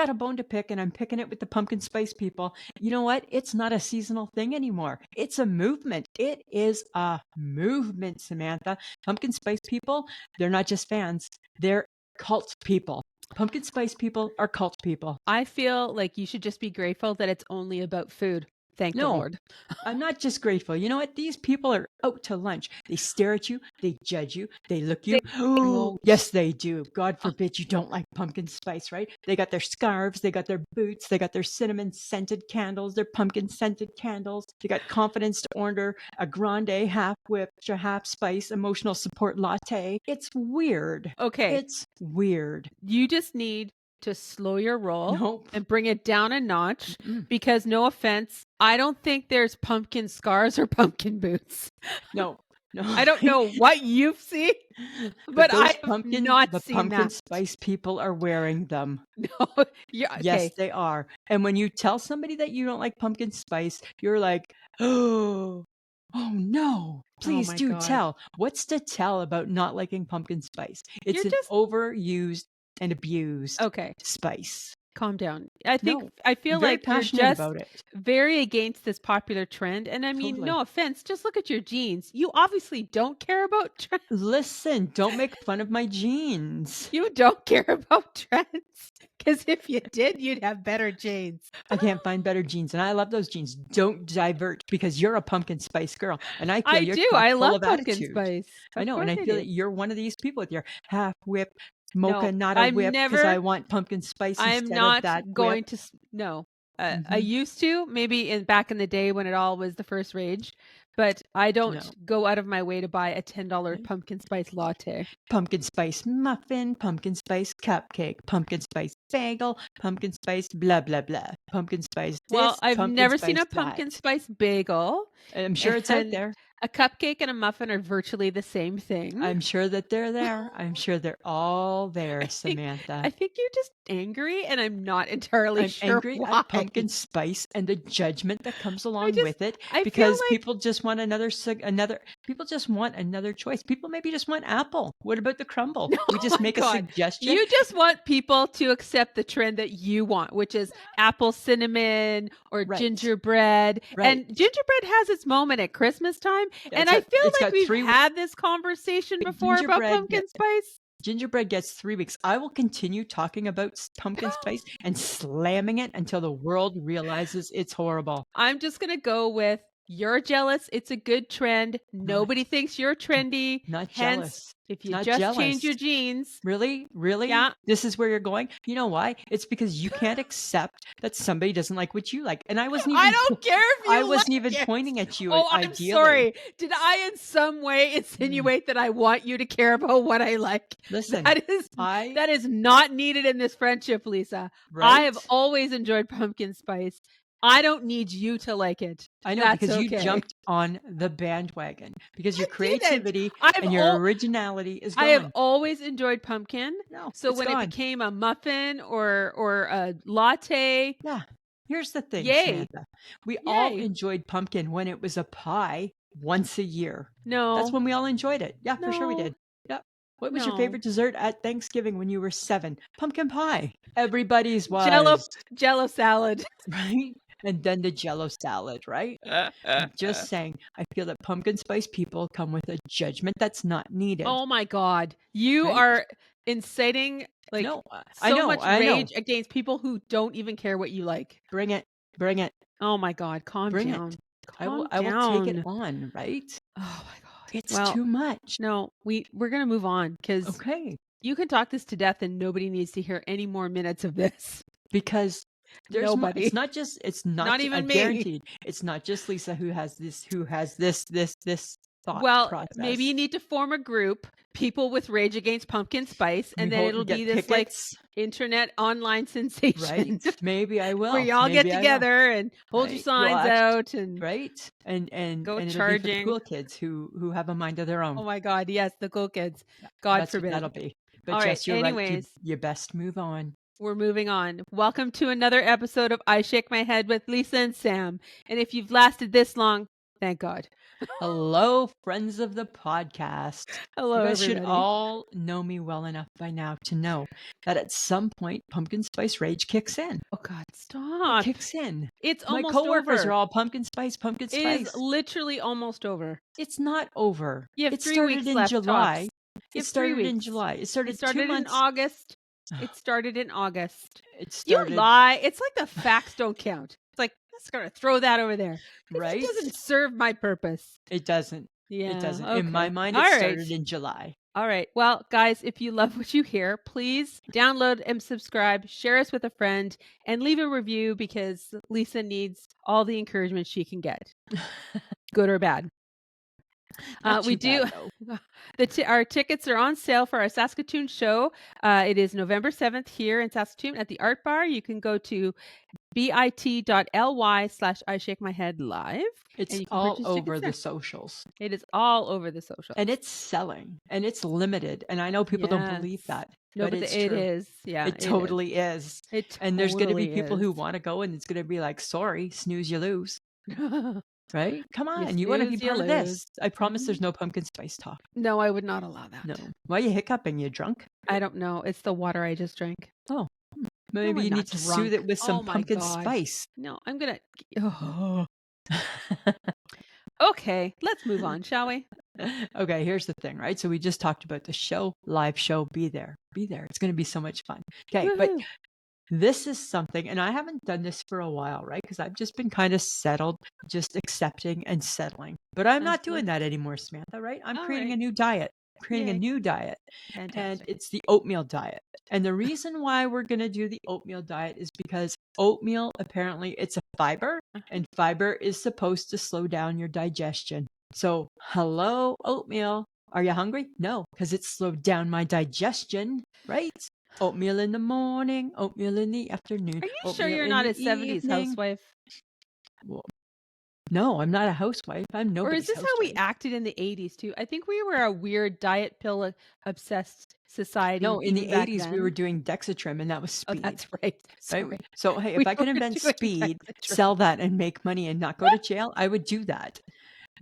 got a bone to pick, and I'm picking it with the pumpkin spice people. You know what? It's not a seasonal thing anymore. It's a movement. It is a movement, Samantha. Pumpkin spice people, they're not just fans. They're cult people. Pumpkin spice people are cult people. I feel like you should just be grateful that it's only about food. Thank the No, Lord. I'm not just grateful. You know what? These people are out to lunch. They stare at you. They judge you. They look you. Oh, yes, they do. God forbid you don't like pumpkin spice, right? They got their scarves. They got their boots. They got their cinnamon scented candles, their pumpkin scented candles. They got confidence to order a grande, half whip, half spice, emotional support latte. It's weird. Okay. It's weird. You just need to slow your roll Nope. and bring it down a notch Mm-mm. because no offense, I don't think there's pumpkin scarves or pumpkin boots. No. I don't know what you've seen, but I have not the seen pumpkin that. spice people are wearing them. No, yeah, okay. Yes, they are. And when you tell somebody that you don't like pumpkin spice, you're like, oh no, please my do God. tell. What's to tell about not liking pumpkin spice? It's You're an just overused and abused okay. spice. Calm down. I think No, I feel I'm very like you're passionate just about it. very against this popular trend. And I mean, Totally. no offense, just look at your jeans. You obviously don't care about trends. Listen, don't make fun of my jeans. You don't care about trends. Because if you did, you'd have better jeans. I can't find better jeans, and I love those jeans. Don't divert because you're a pumpkin spice girl, and I feel I you're do. chock I full love of pumpkin attitude. spice. I Of know, and course I I feel do. that you're one of these people with your half whip No, mocha, not a I'm whip, because I never. want pumpkin spice I'm instead of not that whip. going to. No, I Mhm. used to maybe back in the day when it all was the first rage, but I don't No. go out of my way to buy a $10 Right. pumpkin spice latte. Pumpkin spice muffin, pumpkin spice cupcake, pumpkin spice bagel, pumpkin spice blah blah blah, pumpkin spice Well, this, I've pumpkin never seen spice a pumpkin that. spice bagel, I'm sure it's out and there. a cupcake and a muffin are virtually the same thing. I'm sure that they're there. I'm sure they're all there, I think Samantha. I think you're just angry, and I'm not entirely I'm sure angry why. at pumpkin spice and the judgment that comes along just with it I feel because like people just want people just want another choice. People maybe just want apple. What about the crumble? We oh just my make a God. suggestion. You just want people to accept the trend that you want, which is apple cinnamon or Right. gingerbread. Right. And gingerbread has its moment at Christmas time. Yeah, And I feel it's like got we've 3 had this conversation before about pumpkin spice. gingerbread gets 3 weeks. I will continue talking about pumpkin spice and slamming it until the world realizes it's horrible. I'm just going to go with you're jealous. It's a good trend. Nobody thinks you're trendy. Not Hence, jealous. if you Not just change jealous. your jeans. Really? Really? Yeah. This is where you're going? You know why? It's because you can't accept that somebody doesn't like what you like. And I wasn't even I don't care if you I wasn't like even it. pointing at you Oh, I'm ideally. sorry. Did I in some way insinuate that I want you to care about what I like? Listen, That is not needed in this friendship, Lisa. I have right? always enjoyed pumpkin spice. I don't need you to like it. I know That's because you okay. jumped on the bandwagon because your I didn't. creativity I've and your al- originality is I have gone. always enjoyed pumpkin. No, So it's when it gone. became a muffin or a latte, Yeah. Here's the thing, yay. Samantha. We all Yay. enjoyed pumpkin when it was a pie once a year. No. That's when we all enjoyed it. Yeah, for sure we No. did. Yep. What was your No. favorite dessert at Thanksgiving when you were 7? Pumpkin pie. Everybody's was. Jello salad. Right? And then the Jello salad, right? I'm just saying, I feel that pumpkin spice people come with a judgment that's not needed. Oh my God. You Right? are inciting like No, so I much know. rage against people who don't even care what you like. Bring it. Bring it. Oh my God. Calm Bring down. it. Calm I will take it down. on, right? Oh my God. It's Well, too much. no, we're gonna move on because Okay. you can talk this to death and nobody needs to hear any more minutes of this. Because there's Nobody. it's not even I me. guaranteed it's not just Lisa who has this thought Well, process. maybe you need to form a group, people with rage against pumpkin spice, and then it'll be this like internet online sensation. Right? Maybe I will. Where y'all get together and hold your signs out and and go and charging. It'll be for the cool kids who have a mind of their own. Oh my God, yes, the cool kids. God That's forbid. what that'll be. But All Jess, right, you're anyways, right. You best move on. we're moving on. Welcome to another episode of I Shake My Head with Lisa and Sam. And if you've lasted this long, Thank God. Hello, friends of the podcast. Hello, You guys should everybody. all know me well enough by now to know that at some point pumpkin spice rage kicks in. Oh God, It stop. kicks in. It's My almost coworkers over. are all pumpkin spice, pumpkin It is spice. literally almost over. It's not over. You have It 3 started weeks in left, July. tops. You It have 3 started in weeks. July. It It started 2 started in months. August. It started in August. It You started, lie. It's like the facts don't count. It's like, let's gotta throw that over there. 'Cause right? it doesn't serve my purpose. It doesn't. Yeah. It doesn't. Okay. In my mind, All it right. started in July. All right. Well, guys, if you love what you hear, please download and subscribe, share us with a friend, and leave a review because Lisa needs all the encouragement she can get, good or bad. Not We too do. bad, though. Our tickets are on sale for our Saskatoon show. It is November 7th here in Saskatoon at the Art Bar. You can go to bit.ly/I-shake-my-head-live. It's and you can all purchase over tickets the there. socials. It is all over the socials. And it's selling. And it's limited. And I know people don't believe Yes. that. No, but but it's it true. is. Yeah, It totally is. It And there's going to be totally people who is. want to go, and it's going to be like, sorry, snooze, you lose. Right? Come on. You want to be snooze, you part of lose. this. I promise there's no pumpkin spice talk. No, I would not allow that. No. Why are you hiccuping? You drunk? I don't know. It's the water I just drank. Oh. Maybe I'm you need not to drunk. soothe it with some Oh my pumpkin God. spice. No, I'm going to. Okay, let's move on, shall we? Okay, here's the thing, right? So we just talked about the show, live show. Be there. Be there. It's going to be so much fun. Okay, but Woohoo. this is something, and I haven't done this for a while, right? Because I've just been kind of settled, just accepting and settling. But I'm not doing that anymore, Samantha, right? I'm creating a new diet. Creating a new diet. And Fantastic. it's the oatmeal diet. And the reason why we're going to do the oatmeal diet is because oatmeal, apparently, it's a fiber, and fiber is supposed to slow down your digestion. So, hello, oatmeal. Are you hungry? No, because it slowed down my digestion, right? Oatmeal in the morning, oatmeal in the afternoon. Are you oatmeal sure you're in not the a 70s evening. housewife? Well, no, I'm not a housewife. I'm Or nobody's is this housewife. how we acted in the 80s too? I think we were a weird diet pill obsessed society. No, in the even back 80s, we then. were doing Dexatrim, and that was Oh, speed. that's right. Sorry. Right? So, hey, We if I could were invent doing speed, Dexatrim. sell that, and make money and not go to jail, I would do that.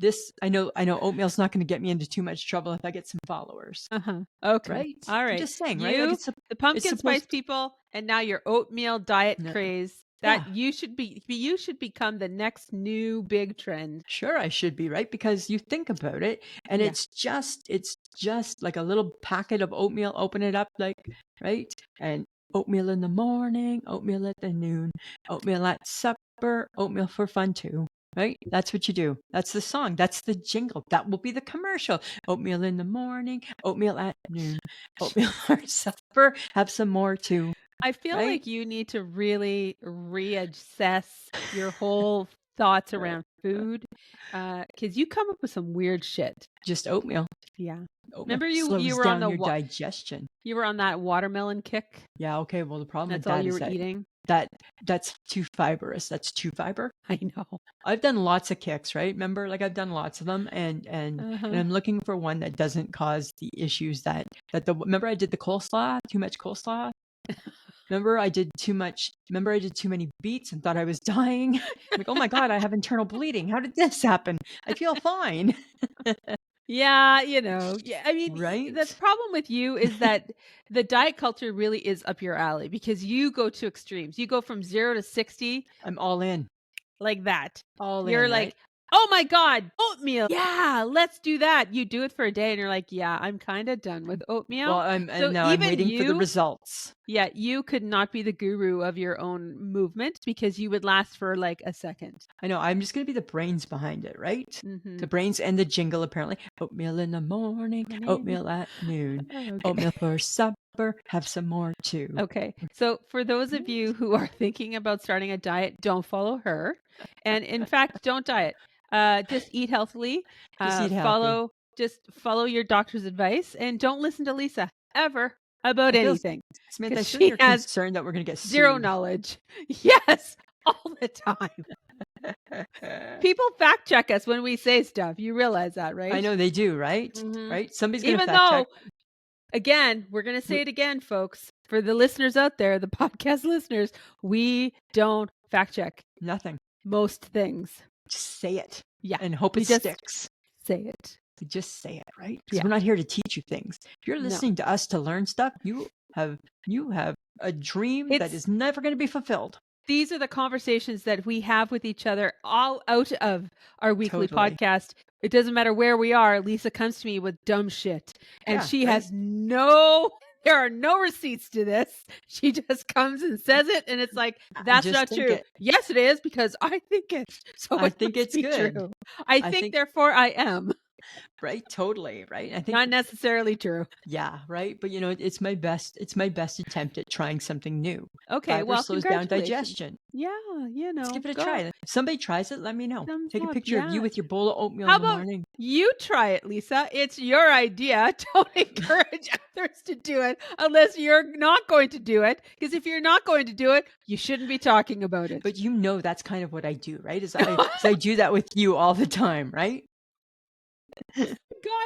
This, I know oatmeal's not going to get me into too much trouble if I get some followers. Okay. Right? All right. I'm just saying, you, right? Like the pumpkin spice supposed people, and now your oatmeal diet No. craze. That you should become the next new big trend. Sure, I should be, right? Because you think about it, and it's just like a little packet of oatmeal. Open it up, like, right? And oatmeal in the morning, oatmeal at the noon, oatmeal at supper, oatmeal for fun too. Right? That's what you do. That's the song. That's the jingle. That will be the commercial. Oatmeal in the morning, oatmeal at noon, oatmeal for supper. Have some more too. I feel Right? like you need to really reassess your whole thoughts around food, because you come up with some weird shit. Just oatmeal. Yeah. Oatmeal Remember slows you were down on the your digestion. You were on that watermelon kick. Yeah. Okay. Well, the problem That's with all that you is were that eating. that's too fibrous. That's too fiber. I know. I've done lots of kicks, right? Remember, like I've done lots of them, and I'm looking for one that doesn't cause the issues remember I did the coleslaw, too much coleslaw. Remember I did too many beets and thought I was dying. Like, oh my God, I have internal bleeding. How did this happen? I feel fine. Yeah, yeah. I mean, Right? the problem with you is that the diet culture really is up your alley because you go to extremes. You go from 0 to 60 I'm all in. like that. All You're in, like, right? oh my God, oatmeal. Yeah, let's do that. You do it for a day and you're like, yeah, I'm kind of done with oatmeal. Well, I'm even waiting for the results. Yeah, you could not be the guru of your own movement because you would last for like a second. I know. I'm just going to be the brains behind it, right? Mm-hmm. The brains and the jingle, apparently. Oatmeal in the morning, oatmeal at noon, oatmeal for supper, have some more too. Okay. So for those of you who are thinking about starting a diet, don't follow her. And in fact, don't diet. Just eat healthily. Just follow your doctor's advice and don't listen to Lisa ever about anything. Samantha, I feel you're concerned that we're going to get zero knowledge. Yes, all the time. People fact check us when we say stuff. You realize that, right? I know they do, right? Mm-hmm. Right? Somebody's going to fact check. Again, we're going to say it again, folks. For the listeners out there, the podcast listeners, we don't fact check. Nothing. Most things. Just say it. Yeah. And hope We it just sticks. say it. Just say it, right? Because Yeah. we're not here to teach you things. If you're No. listening to us to learn stuff, you have a dream that is never going to be fulfilled. These are the conversations that we have with each other all out of our weekly Totally. podcast. It doesn't matter where we are. Lisa comes to me with dumb shit, and Yeah, she right? has there are no receipts to this. She just comes and says it, and it's like, that's just not think true. it. Yes, it is, because I think it. So I it think must it's be good. true. I think, therefore I am. Right? Totally. Right? I think Not necessarily true. yeah, right. But it's my best attempt at trying something new. Okay, Fiber well, slows down congratulations. digestion. Yeah, Let's give it a go. try. If somebody tries it, let me know. Thumbs Take a up, picture of you yeah. with your bowl of oatmeal How in the about morning. you try it, Lisa? It's your idea. Don't encourage others to do it unless you're not going to do it. Because if you're not going to do it, you shouldn't be talking about it. But that's kind of what I do, right? I do that with you all the time, right? God,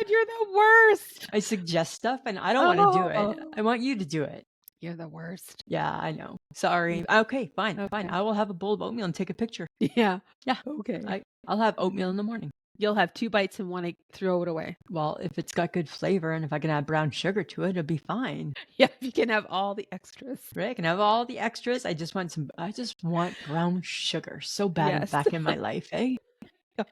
you're the worst. I suggest stuff and I don't want to do it. I want you to do it. You're the worst. Yeah, I know. Sorry. Okay, fine. Okay. I will have a bowl of oatmeal and take a picture. Yeah. Yeah. Okay. I'll have oatmeal in the morning. You'll have 2 bites and want to throw it away. Well, if it's got good flavor and if I can add brown sugar to it, it'll be fine. Yeah, you can have all the extras. Right? I can have all the extras. I just want brown sugar so bad back in my life, eh?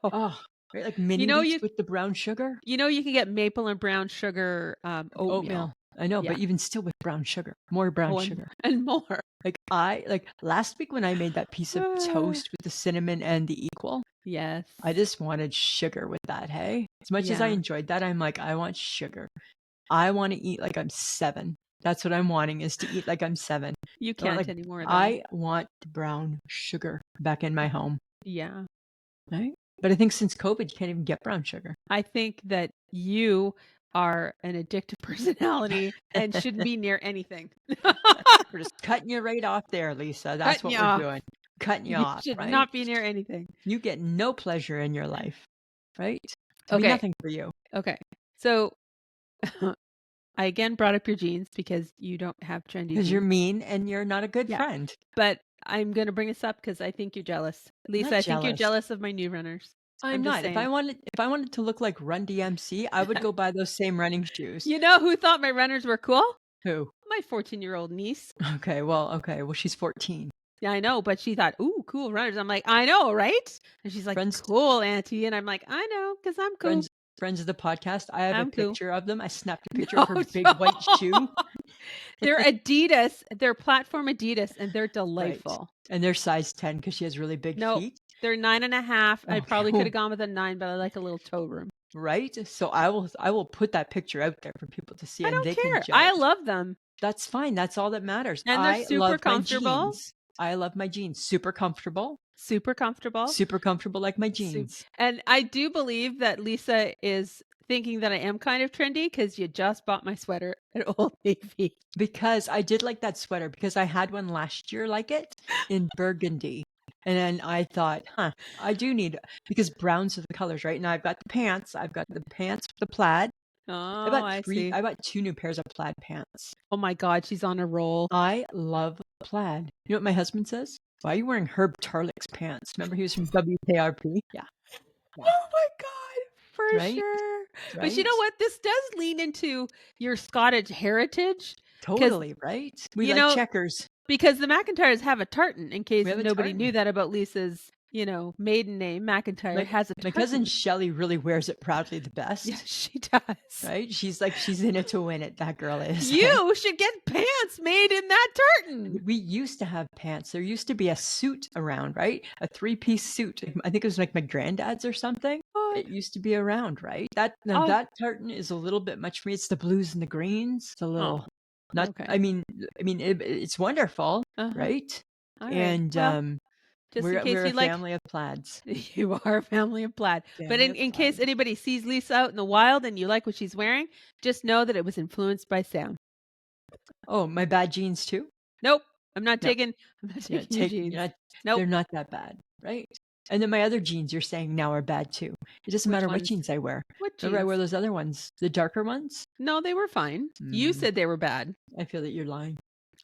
Oh, right? Like mini wheats with the brown sugar. You can get maple and brown sugar oatmeal. I know, but even still with brown sugar, more brown sugar. And more. Like last week when I made that piece of toast with the cinnamon and the equal. Yes. I just wanted sugar with that, hey? As much as I enjoyed that, I'm like, I want sugar. I want to eat like I'm 7. That's what I'm wanting, is to eat like I'm 7. You can't anymore, though. I want brown sugar back in my home. Yeah. Right? But I think since COVID, you can't even get brown sugar. I think that you are an addictive personality and shouldn't be near anything. We're just cutting you right off there, Lisa. That's what we're doing. Cutting you off. You should right? not be near anything. You get no pleasure in your life, right? Okay. Nothing for you. Okay. So I again brought up your jeans because you don't have trendy jeans. Because you're mean and you're not a good friend. But I'm going to bring this up because I think you're jealous. Lisa, I think you're jealous of my new runners. I'm not. If I wanted to look like Run DMC, I would go buy those same running shoes. You know who thought my runners were cool? Who? My 14-year-old niece. Okay, well, she's 14. Yeah, I know, but she thought, ooh, cool runners. I'm like, I know, right? And she's like, cool, Auntie. And I'm like, I know, because I'm cool. Friends of the podcast, I have a picture of them. I snapped a picture No, of her big white shoe. They're Adidas. They're platform Adidas, and they're delightful. Right. And they're size 10 because she has really big feet. They're 9.5. I probably could have gone with a 9, but I like a little toe room. Right? So I will put that picture out there for people to see. I don't care. I love them. That's fine. That's all that matters. And they're super comfortable. I love my jeans. Super comfortable. Super comfortable. Super comfortable like my jeans. And I do believe that Lisa is thinking that I am kind of trendy because you just bought my sweater at Old Navy. Because I did like that sweater because I had one last year like it in burgundy. And then I thought, I do need, because browns are the colors, right? And I've got the pants. I've got the pants with the plaid. Oh, I see. I bought 2 new pairs of plaid pants. Oh my God, she's on a roll. I love plaid. You know what my husband says? Why are you wearing Herb Tarlick's pants? Remember he was from WKRP? Yeah. Oh my God, for sure. Right? But you know what? This does lean into your Scottish heritage. Totally, right? We like checkers. Because the McIntyres have a tartan, in case nobody knew that about Lisa's, maiden name. McIntyre has a tartan. My cousin Shelley really wears it proudly the best. Yeah, she does. Right? She's in it to win it. That girl is. You should get pants made in that tartan. We used to have pants. There used to be a suit around, right? A 3-piece suit. I think it was like my granddad's or something. It used to be around, right? That tartan is a little bit much for me. It's the blues and the greens. It's a little... Not. Okay. I mean, it's wonderful, right? All right? And just we're in case we're a family of plaids. You are a family of plaid. But in case anybody sees Lisa out in the wild and you like what she's wearing, just know that it was influenced by Sam. Oh, my bad jeans too? Nope, I'm not taking. I'm not taking your jeans. Nope, they're not that bad, right? And then my other jeans you're saying now are bad too. It doesn't matter what jeans I wear. What jeans? Remember I wear those other ones, the darker ones? No, they were fine. You said they were bad. I feel that you're lying.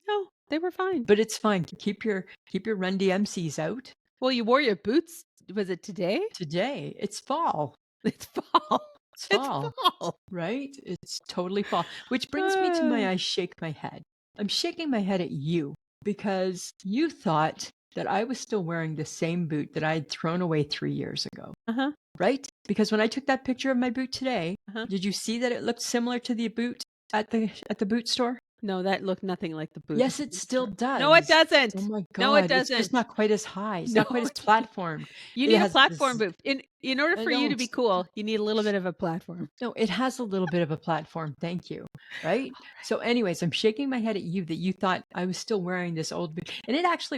No, they were fine. But it's fine. Keep your Run DMCs out. Well, you wore your boots was it today? Today. It's fall. It's fall. It's It's fall, fall. right? It's totally fall. Which brings me to my I shake my head. I'm shaking my head at you because you thought that I was still wearing the same boot that I had thrown away 3 years ago, Uh-huh. right? Because when I took that picture of my boot today, Uh-huh. did you see that it looked similar to the boot at the boot store? No, that looked nothing like the boot. Yes, it still does. No, it doesn't. Oh my No, it God. It's just doesn't. not quite as high. It's No, not quite as it's platformed. You It need a has platform this. boot. In order I for you to be don't. cool, you need a little bit of a platform. No, it has a little bit of a platform. Thank you. Right? So, anyways, I'm shaking my head at you that you thought I was still wearing this old boot. And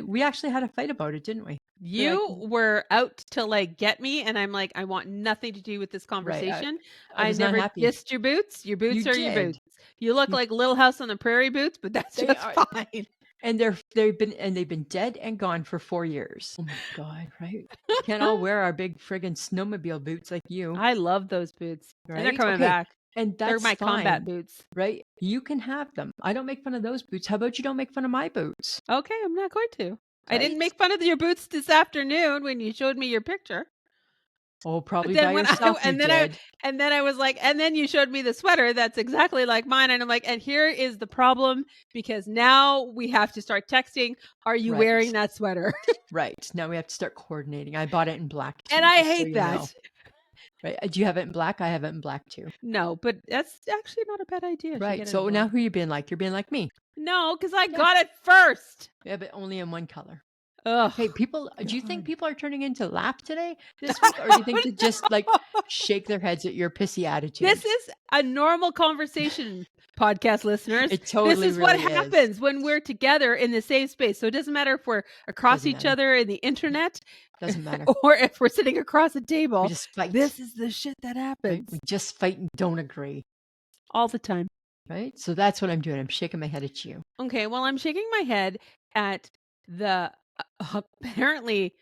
we actually had a fight about it, didn't we? You were out to like get me, and I'm like, I want nothing to do with this Right. conversation. I I was not never happy. dissed your boots. Your boots You are your did. boots. You look You- like Little House on the Prairie boots, but that's They just are, fine. and they've been dead and gone for 4 years. Oh my God, right? We can't all wear our big friggin' snowmobile boots like you, I love those boots. And they're right? coming Okay. back. And They're that's my combat fine, boots. right? You can have them. I don't make fun of those boots. How about you don't make fun of my boots? Okay, I'm not going to. I didn't Right? make fun of your boots this afternoon when you showed me your picture. Oh, But probably then by when yourself you did. and then I was like, and then you showed me the sweater that's exactly like mine, and I'm like, and here is the problem because now we have to start texting. Are you Right. wearing that sweater? Right. Now we have to start coordinating. I bought it in black too, And I just so hate you that. know. Right. Do you have it in black? I have it in black too. No, but that's actually not a bad idea. to Right. get it So in now black. who you being like? You're being like me. No, because I Yeah. got it first. Yeah, but only in one color. Ugh. Hey, people, do you think God. people are turning into laugh today this week? Or do you think they just like shake their heads at your pissy attitude? This is a normal conversation, podcast listeners. It totally This is what really is. happens when we're together in the same space. So it doesn't matter if we're across Doesn't each matter. other in the internet Doesn't matter. or if we're sitting across a We table. just fight. This is the shit that Right? happens We just fight and don't agree. all the time. Right? So that's what I'm doing. I'm shaking my head at you. Okay, well, I'm shaking my head at the apparently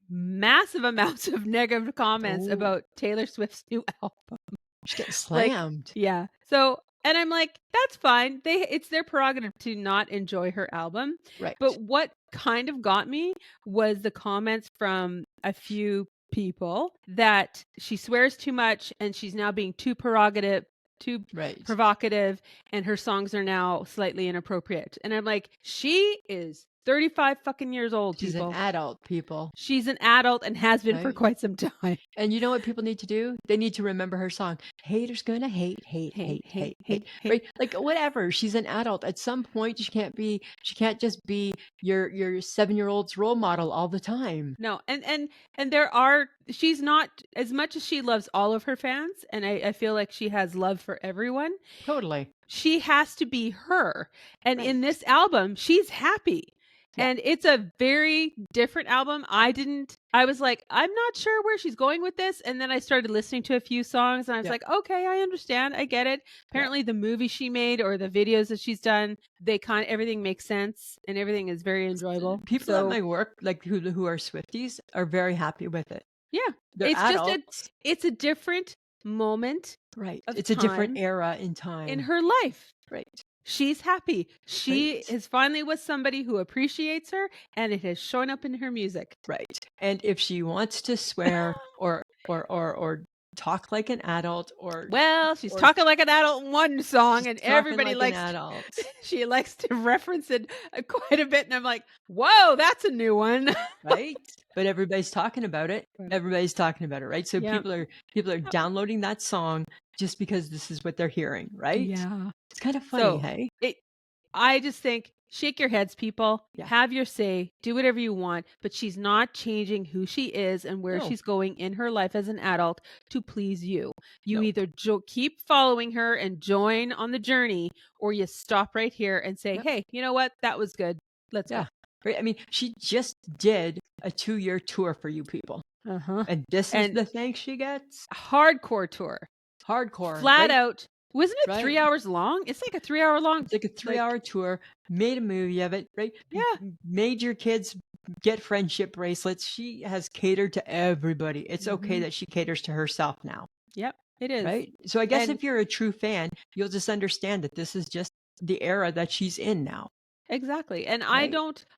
massive amounts of negative comments Oh. about Taylor Swift's new album. She's getting Like, slammed. yeah. So, and I'm like, that's fine. It's their prerogative to not enjoy her album. Right. But what kind of got me was the comments from a few people that she swears too much and she's now being too provocative, and her songs are now slightly inappropriate. And I'm like, she is 35 fucking years old, She's people. an adult, people. She's an adult and has been for Right. quite some time. And you know what people need to do? They need to remember her song. Haters gonna hate. Right? Like whatever. She's an adult. At some point she can't just be your 7-year-old's role model all the time. No, and she's not, as much as she loves all of her fans, and I feel like she has love for everyone. Totally. She has to be her. And Right. in this album, she's happy. Yeah. And it's a very different album. I was like, I'm not sure where she's going with this. And then I started listening to a few songs and I was Yeah. like, okay, I understand. I get it. Apparently the movie she made or the videos that she's done, everything makes sense and everything is very enjoyable. People at my work, like who are Swifties, are very happy with it. Yeah. They're It's adults. it's a different moment. Right. of It's a different time era in time. in her life. Right. She's happy. She Right. is finally with somebody who appreciates her, and it has shown up in her music. Right. And if she wants to swear or talk like an adult She's or talking like an adult in one song, she's and talking everybody like an likes adult. she likes to reference it quite a bit, and I'm like, whoa, that's a new one. Right? But everybody's talking about it. Right. Everybody's talking about it, right? So Yeah. people are downloading that song just because this is what they're hearing, right? Yeah. It's kind of funny, So hey? I just think, shake your heads, people. Yeah. Have your say. Do whatever you want. But she's not changing who she is and where No. she's going in her life as an adult to please you. You No. either keep following her and join on the journey, or you stop right here and say, Yep. hey, you know what? That was good. Let's Yeah. Right? I mean, she just did a 2-year tour for you people. go. Uh-huh. And this is the thanks she gets? Hardcore tour. Hardcore. Flat right? out. Wasn't it Right. 3 hours long? It's like a 3-hour long. It's like a 3-hour tour, made a movie of it, right? Yeah. Made your kids get friendship bracelets. She has catered to everybody. It's okay Mhm. that she caters to herself now, Yep, it is. right? So I guess And- if you're a true fan, you'll just understand that this is just the era that she's in now. Exactly. And Right.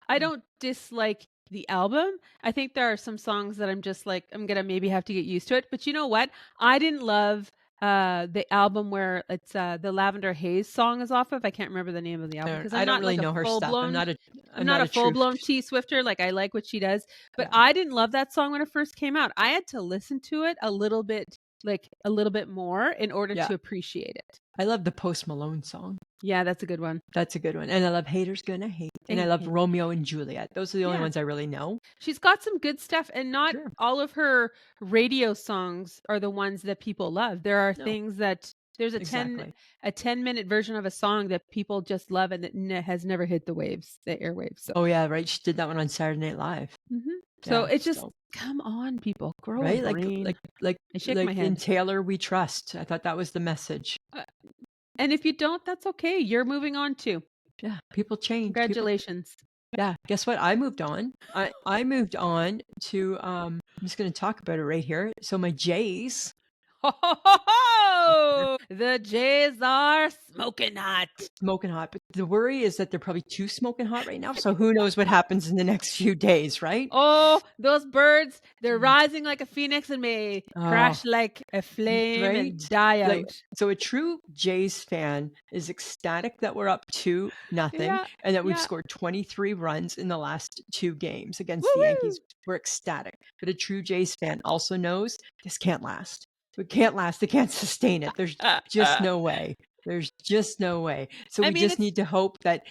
I don't dislike The album, I think there are some songs that I'm just like, I'm gonna maybe have to get used to it. But you know what? I didn't love the album where it's the Lavender Haze song is off of. I can't remember the name of the album because I I'm don't not really like a know her full stuff. blown I'm I'm not not a a true full-blown T Swifter, like, I like what she does, but yeah. I didn't love that song when it first came out. I had to listen to it a little bit, like, a little bit more in order Yeah. to appreciate it. I love the Post Malone song. Yeah, that's a good one. That's a good one. And I love Haters Gonna Hate. And I love Hate. Romeo and Juliet. Those are the only Yeah. ones I really know. She's got some good stuff, and not Sure. all of her radio songs are the ones that people love. There are No. things that there's a Exactly. 10-minute version of a song that people just love and that has never hit the airwaves. So. Oh yeah, right. She did that one on Saturday Night Live. So Yeah. it's just, come on, people, grow a Right? brain. I shake my In head. Taylor We Trust. I thought that was the message. And if you don't, that's okay. You're moving on too. Yeah. People change. Congratulations. Yeah. Guess what? I moved on. I moved on to I'm just gonna talk about it right here. So my Jays. Ho, ho, ho, ho! The Jays are smoking hot. Smoking hot. But the worry is that they're probably too smoking hot right now. So who knows what happens in the next few days, right? Oh, those birds, they're rising like a phoenix and may crash Oh, like a flame and right? die Like, out. so a true Jays fan is ecstatic that we're up 2-0 Yeah, and that we've yeah. scored 23 runs in the last 2 games against the Woo-woo! Yankees. We're ecstatic. But a true Jays fan also knows this can't last. It can't last. They can't sustain it. There's just no way. There's just no way. So I we mean, just need to hope that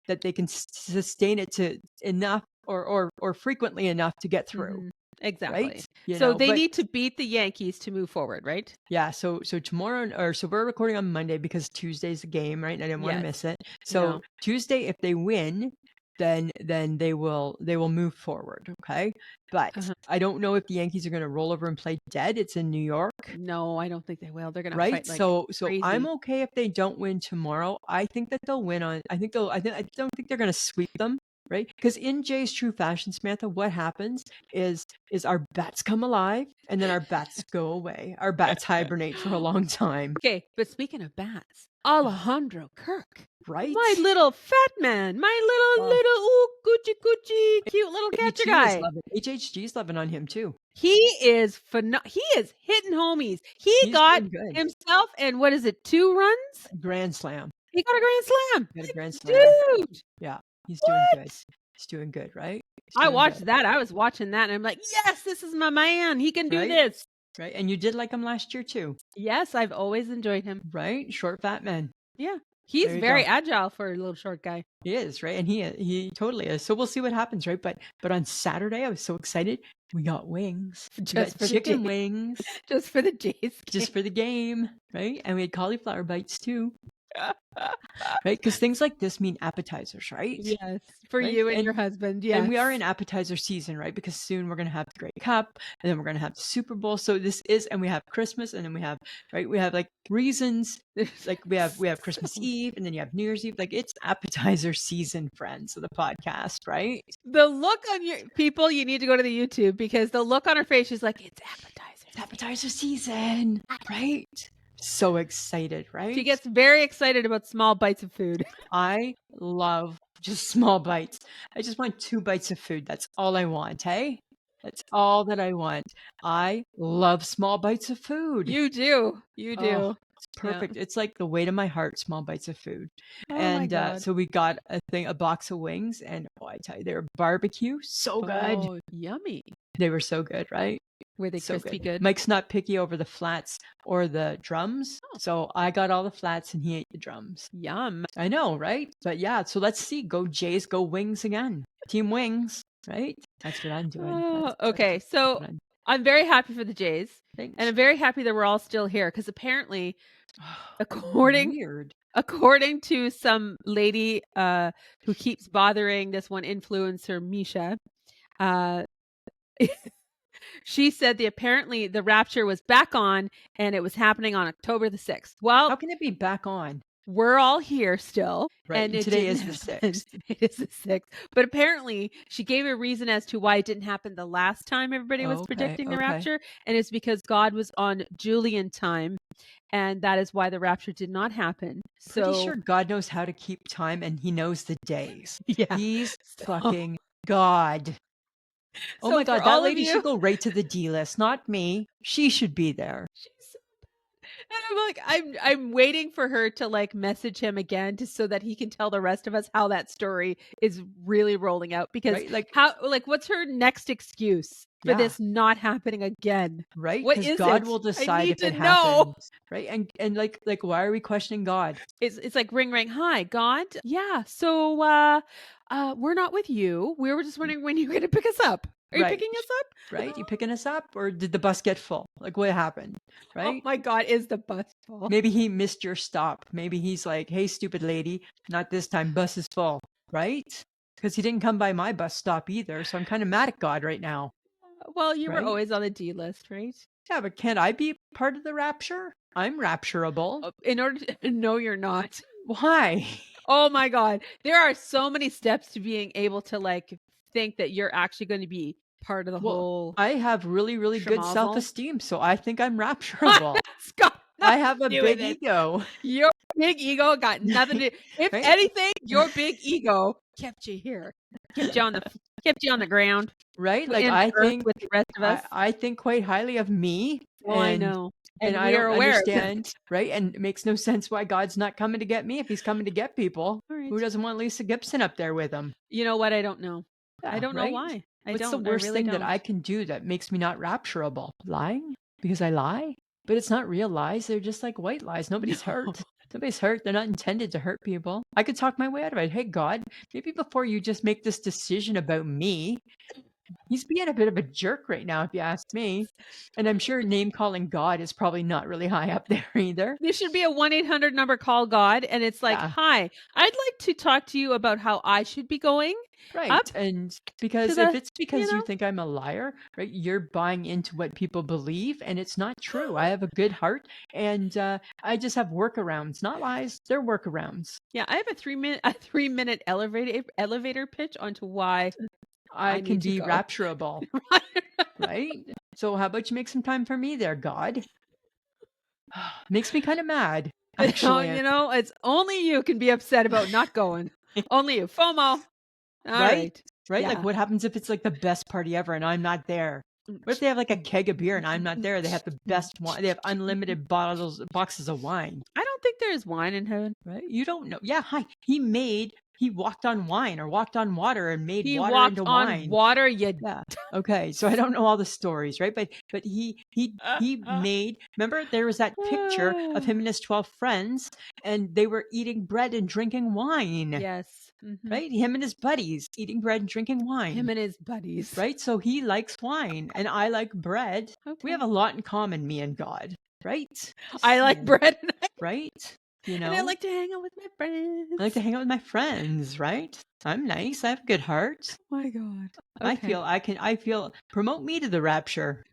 they can sustain it to enough or frequently enough to get through. Exactly. Right? You So know, they but need to beat the Yankees to move forward, right? yeah, so tomorrow, or so we're recording on Monday because Tuesday's the game, right? And I didn't want to Yes. miss it. So No. Tuesday, if they win, then they will move forward. Okay, but I don't know if the Yankees are going to roll over and play dead. It's in New York, No, I don't think they will. They're gonna right? fight like So crazy. I'm okay if they don't win tomorrow. I think that they'll win on. I don't think they're going to sweep them. Right? Because in Jay's true fashion, Samantha, what happens is our bats come alive and then our bats go away. Our bats hibernate for a long time. Okay, but speaking of bats, Alejandro Kirk, Right? my little fat man, my little ooh coochie coochie cute little catcher guy. HHG's loving on him too. He is he is hitting homies. He's got doing good. himself and what is it, 2 runs? Grand slam. He got a grand slam. Got a grand slam. Dude. Yeah, he's What? doing good. He's doing good, right? I watched that. I was watching that and I'm like, yes, this is my man. He can do Right? this. Right? And you did like him last year too. Yes, I've always enjoyed him. Right? Short, fat man. Yeah. He's There you very go. agile for a little short guy. He is, right? And he totally is. So we'll see what happens, right? But on Saturday, I was so excited. We got wings. We Just got for the chicken Jays. wings. Just for the Jays. Just for the game, right? And we had cauliflower bites too. Right? Because things like this mean appetizers, right? Yes. For Right? you and your husband. Yes. And we are in appetizer season, right? Because soon we're going to have the Grey Cup and then we're going to have the Super Bowl. So this is, and we have Christmas and then we have, right? We have like reasons, like we have Christmas Eve and then you have New Year's Eve. Like it's appetizer season, friends of the podcast, right? The look on your people, you need to go to the YouTube because the look on her face, she's like, it's appetizer. It's appetizer season, right? So excited, right? She gets very excited about small bites of food. I love just small bites. I just want 2 bites of food. That's all I want, hey? That's all that I want. I love small bites of food. You do. You do. Oh, it's perfect. Yeah. It's like the weight of my heart, small bites of food. Oh and my God. So we got a box of wings, and I tell you, they were barbecue, so good. Oh, yummy. They were so good, right? Were they so crispy good? Mike's not picky over the flats or the drums. Oh. So I got all the flats and he ate the drums. Yum. I know, right? But yeah, so let's see. Go Jays, go Wings again. Team Wings, right? That's what I'm doing. Oh, okay, so I'm very happy for the Jays. Thanks. And I'm very happy that we're all still here because apparently, according to some lady who keeps bothering this one influencer, Misha, she said apparently the Rapture was back on and it was happening on October the 6th. Well, how can it be back on? We're all here still. Right. And today is the 6th. It is the 6th. But apparently she gave a reason as to why it didn't happen the last time everybody was predicting the Rapture. And it's because God was on Julian time. And that is why the Rapture did not happen. Pretty sure God knows how to keep time and he knows the days. Yeah. He's fucking God. Oh So my for God, that all of lady should you, go right to the D list, not me. She should be there. she's and I'm like, I'm waiting for her to like message him again just so that he can tell the rest of us how that story is really rolling out. Because Right? Like, how like what's her next excuse for yeah, this not happening again? right? What Because is God it? will I decide need if to it know. happens. Right? And like why are we questioning God? It's like ring ring. Hi, God. Yeah. So we're not with you. We were just wondering when you're gonna pick us up. Are you Right. picking us up? Right? You picking us up or did the bus get full? Like what happened? Oh Right? my God, is the bus full? Maybe he missed your stop. Maybe he's like, hey, stupid lady, not this time. Bus is full. Right? Because he didn't come by my bus stop either. So I'm kind of mad at God right now. Well, you were Right? always on the D list, right? Yeah, but can't I be part of the rapture? I'm rapturable. In order to no, you're not. Why? Oh my God. There are so many steps to being able to like think that you're actually going to be part of the Well, whole I have really, really good schmozzle. self-esteem, so I think I'm rapturable. It's got I nothing have a to do with big it. ego. Your big ego got nothing to if Right? anything, your big ego kept you here. Kept you on the ground Right? Like in the I earth think with the rest of us. I think quite highly of me Oh, I know. and And I we are don't aware of understand, that. right? And it makes no sense why God's not coming to get me if he's coming to get people. All Who right. doesn't want Lisa Gibson up there with him? You know what? I don't know. I Yeah, don't know right? why. I What's the don't. I worst really thing that don't. I can do that makes me not rapturable? Lying? Because I lie? But it's not real lies. They're just like white lies. Nobody's No. hurt. Nobody's hurt. They're not intended to hurt people. I could talk my way out of it. Hey, God, maybe before you just make this decision about me, he's being a bit of a jerk right now, if you ask me. And I'm sure name calling God is probably not really high up there either. There should be a 1-800 number, call God, and it's like, Yeah, "Hi, I'd like to talk to you about how I should be going right. up And to because if the," it's you because you know? think I'm a liar, right, you're buying into what people believe, and it's not true. I have a good heart, and I just have workarounds, not lies. They're workarounds. Yeah, I have a 3-minute elevator pitch onto why I I can need to be go. rapturable, right? So how about you make some time for me there, God? Makes me kind of mad, Oh, actually. it's only you can be upset about not going. Only you. FOMO. All Right? right. Right? Like Yeah. what happens if it's like the best party ever and I'm not there? What if they have like a keg of beer and I'm not there? They have the best wine. They have unlimited boxes of wine. I don't think there's wine in heaven. Right? You don't know. Yeah, hi. He walked on wine or walked on water and made He water walked into on wine. water, you Yeah. Okay. So I don't know all the stories, right? But he made, remember there was that picture of him and his 12 friends and they were eating bread and drinking wine. Yes. Mhm. Right? Him and his buddies eating bread and drinking wine. Him and his buddies. Right? So he likes wine and I like bread. We Okay. have a lot in common, me and God. Right? I like bread Right? You and I know? like to hang out with my friends. I like to hang out with my friends, right? I'm nice. I have a good heart. Oh my God. I Okay. feel promote me to the rapture,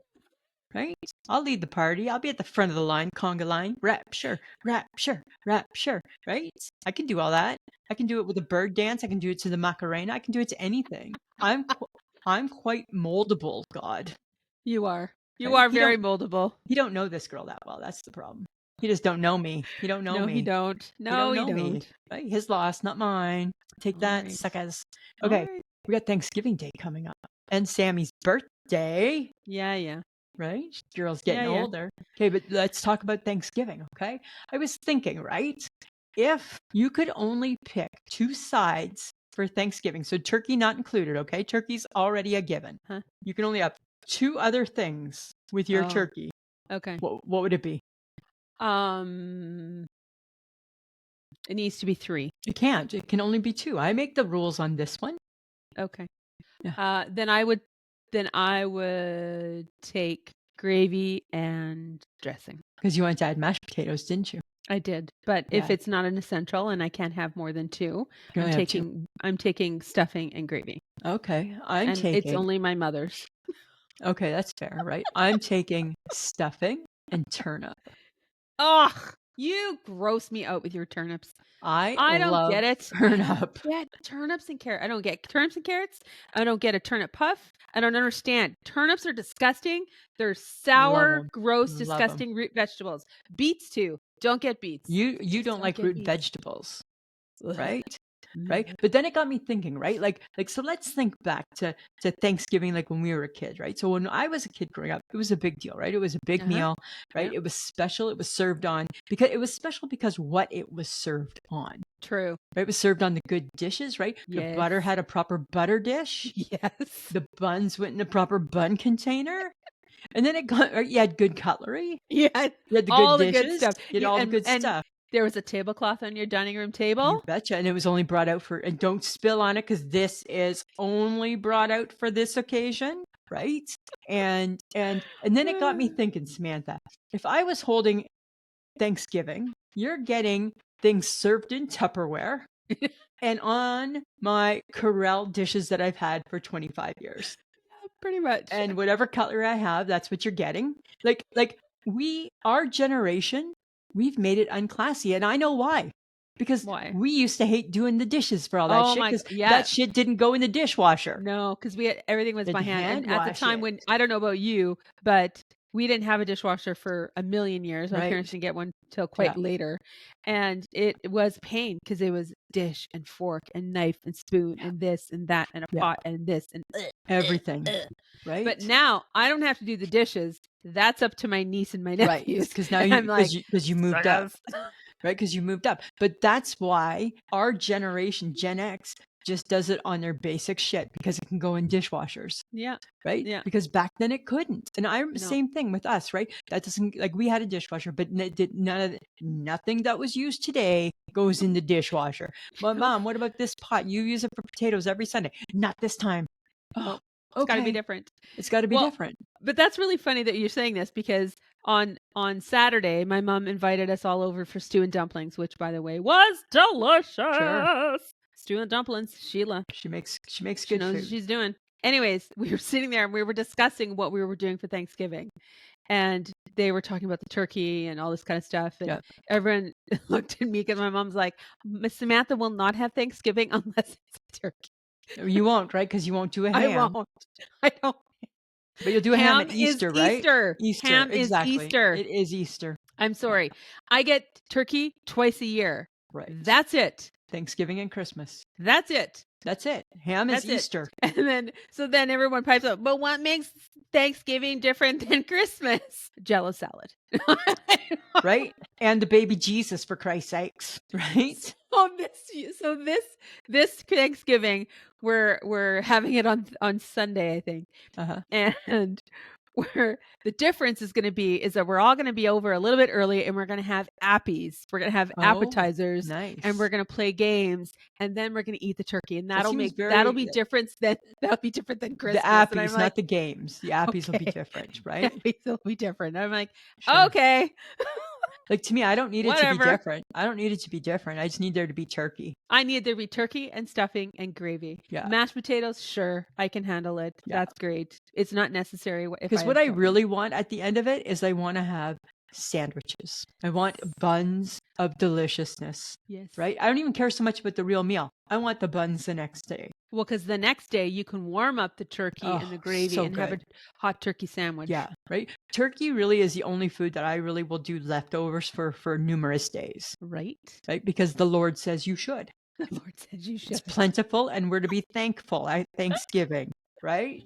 right? I'll lead the party. I'll be at the front of the line, conga line. Rapture, rapture, rapture, right? I can do all that. I can do it with a bird dance. I can do it to the Macarena. I can do it to anything. I'm quite moldable, God. You are. You Right? are very moldable. He don't know this girl that well. That's the problem. He just don't know me. He don't know No, he me. don't. He No, don't he know me. don't. Right? His loss, not mine. Take All that, right. suckers. All Okay, right. we got Thanksgiving Day coming up. And Sammy's birthday. Yeah. Right? Girl's Yeah, getting yeah. older. Okay, but let's talk about Thanksgiving, okay? I was thinking, right? If you could only pick two sides for Thanksgiving, so turkey not included, okay? Turkey's already a given. Huh? You can only have two other things with your Oh. turkey. Okay. What would it be? It needs to be 3. It can't. It can only be two. I make the rules on this one. Okay. Yeah. Then I would take gravy and dressing. Because you wanted to add mashed potatoes, didn't you? I did, but if Yeah. it's not an essential and I can't have more than 2, You can only have two. I'm taking stuffing and gravy. Okay. It's only my mother's. Okay, that's fair, right? I'm taking stuffing and turnip. Ugh, you gross me out with your turnips. I don't love get it. turnip. I don't get turnips and carrots. I don't get turnips and carrots. I don't get a turnip puff. I don't understand. Turnips are disgusting. They're sour, 'em. gross, Love 'em. disgusting root vegetables. Beets too. Don't get beets. You Just don't like get root beets. vegetables, Ugh. right? right? But then it got me thinking, right? Like so let's think back to Thanksgiving, like when we were a kid, right? So when I was a kid growing up, it was a big deal, right? It was a big meal, right? It was special. It was served on because it was special because what it was served on. True. Right? It was served on the good dishes, right? Yes. The butter had a proper butter dish. Yes. The buns went in a proper bun container. And then you had good cutlery. Yeah. You had the all good the dishes. good stuff. You had all the good stuff. There was a tablecloth on your dining room table. You betcha. And it was only brought out and don't spill on it because this is only brought out for this occasion, right? And then it got me thinking, Samantha, if I was holding Thanksgiving, you're getting things served in Tupperware and on my Corelle dishes that I've had for 25 years. Pretty much. And whatever cutlery I have, that's what you're getting. Like our generation, we've made it unclassy. And I know why. Because we used to hate doing the dishes for all that shit. Because that shit didn't go in the dishwasher. No, because everything was by hand. And at the time when, I don't know about you, but we didn't have a dishwasher for a million years. My parents didn't get one till quite later. And it was pain because it was dish and fork and knife and spoon and this and that and a pot and this and everything. Right. But now I don't have to do the dishes. That's up to my niece and my nephews. Right. Because now because you moved up. Right. Because you moved up. But that's why our generation, Gen X, just does it on their basic shit because it can go in dishwashers. Yeah. Right. Yeah. Because back then it couldn't. And same thing with us. Right. That doesn't, like, we had a dishwasher, but nothing that was used today goes in the dishwasher. But Mom, what about this pot? You use it for potatoes every Sunday. Not this time. Oh, it's got to be different. It's got to be different. But that's really funny that you're saying this because on Saturday, my mom invited us all over for stew and dumplings, which, by the way, was delicious. Sure. Stew and dumplings, Sheila. She makes good she knows food. What she's doing. Anyways, we were sitting there and we were discussing what we were doing for Thanksgiving. And they were talking about the turkey and all this kind of stuff. And everyone looked at me because my mom's like, Miss Samantha will not have Thanksgiving unless it's a turkey. You won't, right? Because you won't do a ham. I don't. But you'll do a ham at Easter, right? Easter. Ham exactly. Is Easter. It is Easter. I'm sorry. I get turkey twice a year. Right. That's it. Thanksgiving and Christmas. That's it. That's it. Ham is Easter. And then everyone pipes up, but what makes Thanksgiving different than Christmas? Jello salad. Right? And the baby Jesus, for Christ's sakes. Right? So this Thanksgiving, we're having it on Sunday, I think. And where the difference is going to be is that we're all going to be over a little bit early and we're going to have appies. We're going to have appetizers. Nice. And we're going to play games and then we're going to eat the turkey. And that'll be different than Christmas. The appies, not the games. The appies will be different, right? The appies will be different. I'm like, okay. Like, to me, I don't need it to be different. I don't need it to be different. I just need there to be turkey. I need there to be turkey and stuffing and gravy. Yeah. Mashed potatoes, sure, I can handle it. Yeah. That's great. It's not necessary. Because what I really want at the end of it is I want to have sandwiches. I want buns of deliciousness. Yes. Right? I don't even care so much about the real meal. I want the buns the next day. Well, because the next day you can warm up the turkey and the gravy and have a hot turkey sandwich. Yeah, right? Turkey really is the only food that I really will do leftovers for numerous days. Right? Right? Because the Lord says you should. The Lord says you should. It's plentiful and we're to be thankful at Thanksgiving. Right?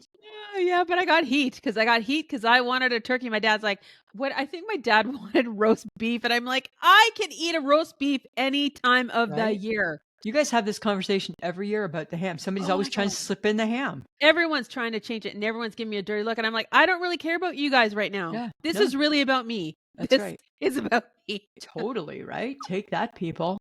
Yeah, but I got heat because I wanted a turkey. My dad's like, what? I think my dad wanted roast beef. And I'm like, I can eat a roast beef any time of the year. You guys have this conversation every year about the ham. Somebody's always trying to slip in the ham. Everyone's trying to change it and everyone's giving me a dirty look. And I'm like, I don't really care about you guys right now. Yeah, this is really about me. That's right. It's about me. Totally, right? Take that, people.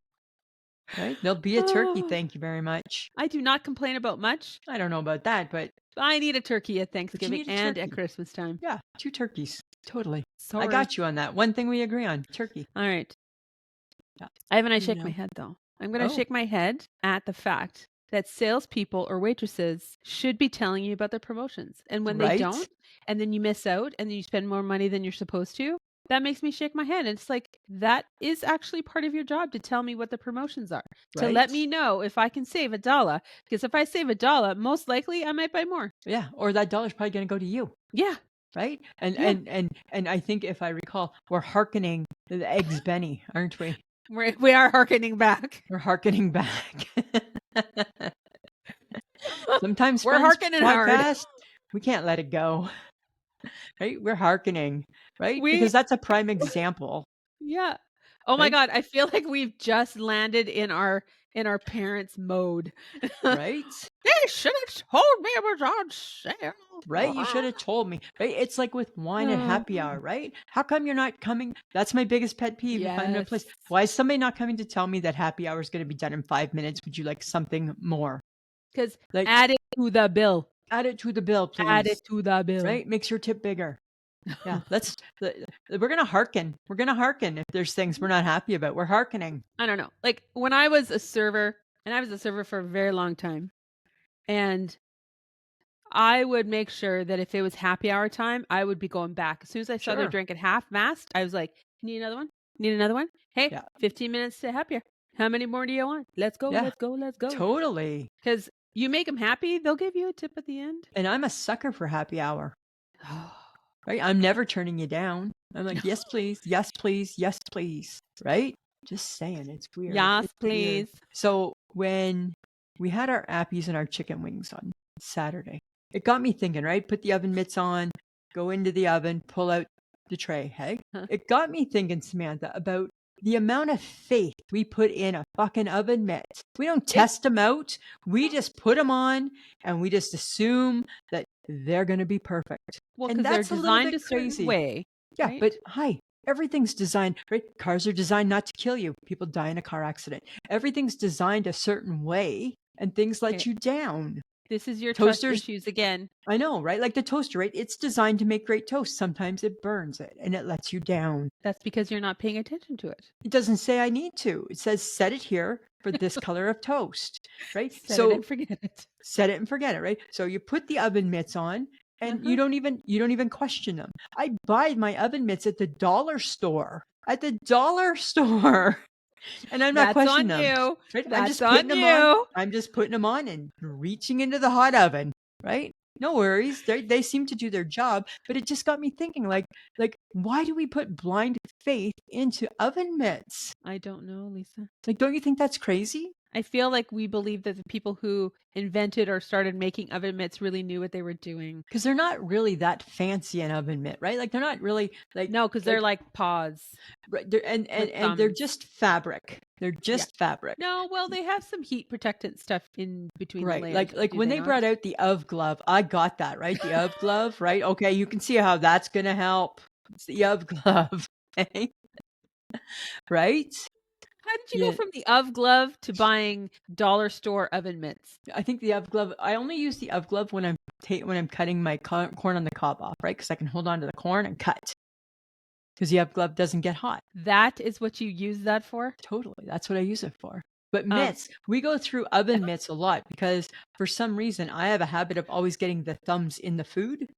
Right? There'll be a turkey. Thank you very much. I do not complain about much. I don't know about that, but I need a turkey at Thanksgiving and at Christmas time. Yeah, 2 turkeys. Totally. Sorry. I got you on that. One thing we agree on, turkey. All right. Yeah. I shake my head though. I'm going to shake my head at the fact that salespeople or waitresses should be telling you about their promotions. And when they don't, and then you miss out and then you spend more money than you're supposed to, that makes me shake my head. And it's like, that is actually part of your job to tell me what the promotions are. To let me know if I can save $1. Because if I save $1, most likely I might buy more. Yeah. Or that $1 is probably going to go to you. Yeah. Right? And I think if I recall, we're hearkening the Eggs Benny, aren't we? We are hearkening back. We're hearkening back. Sometimes, We're friends, hearkening hard. podcast, we can't let it go. Right? We're hearkening, right? We Because that's a prime example, Yeah. Oh my right? God, I feel like we've just landed in our parents' mode. Right? They should have told me it was on sale. Right? You should have told me. Right? It's like with wine at happy hour, right? How come you're not coming? That's my biggest pet peeve. If I'm in a place, Yes. why is somebody not coming to tell me that happy hour is going to be done in 5 minutes? Would you like something more? Because Like, add it to the bill. add it to the bill, please. Add it to the bill. Right? Makes your tip bigger. Yeah, we're gonna hearken. We're gonna hearken if there's things we're not happy about. We're hearkening. I don't know. Like when I was a server, and I was a server for a very long time, and I would make sure that if it was happy hour time, I would be going back. As soon as I saw their Sure. drink at half-mast, I was like, "Need another one? Need another one? Hey, Yeah. 15 minutes to happy hour. How many more do you want? Let's go, Yeah. let's go, let's go." Totally. Because you make them happy, they'll give you a tip at the end. And I'm a sucker for happy hour. Right? I'm never turning you down. I'm like, yes, please. Yes, please. Yes, please. Right? Just saying. It's weird. Yes, It's weird. please. So when we had our appies and our chicken wings on Saturday, it got me thinking, right? Put the oven mitts on, go into the oven, pull out the tray. Hey, it got me thinking, Samantha, about the amount of faith we put in a fucking oven mitt. We don't test them out. We just put them on and we just assume that they're going to be perfect. Well, and because they're that's a little designed bit a certain crazy. way. Yeah, right? but hi, everything's designed, right? Cars are designed not to kill you. People die in a car accident. Everything's designed a certain way and things let you down. This is your Toasters- trust issues again. I know, right? Like the toaster, right? It's designed to make great toast. Sometimes it burns it and it lets you down. That's because you're not paying attention to it. It doesn't say I need to. It says set it here for this color of toast, right? Set it and forget it. Set it and forget it, right? So you put the oven mitts on and you don't even question them. I buy my oven mitts at the dollar store. At the dollar store. And I'm not questioning them. You. Right? That's I'm just putting them you. on. I'm just putting them on and reaching into the hot oven, right? No worries. They seem to do their job, but it just got me thinking, like, why do we put blind faith into oven mitts? I don't know, Lisa. Like, don't you think that's crazy? I feel like we believe that the people who invented or started making oven mitts really knew what they were doing. Because they're not really that fancy an oven mitt, right? Like they're not really like no, because they're like paws, right? And they're just fabric. They're just fabric. No, well, they have some heat protectant stuff in between the layers. Like when they brought out the UV glove, I got that, right? The UV glove, right? Okay, you can see how that's gonna help. It's the UV glove, okay? Right? How did you go from the UV glove to buying dollar store oven mitts? I think the UV glove. I only use the UV glove when I'm cutting my corn on the cob off, right? Because I can hold on to the corn and cut. Because the UV glove doesn't get hot. That is what you use that for? Totally. That's what I use it for. But mitts, we go through oven mitts a lot because for some reason I have a habit of always getting the thumbs in the food.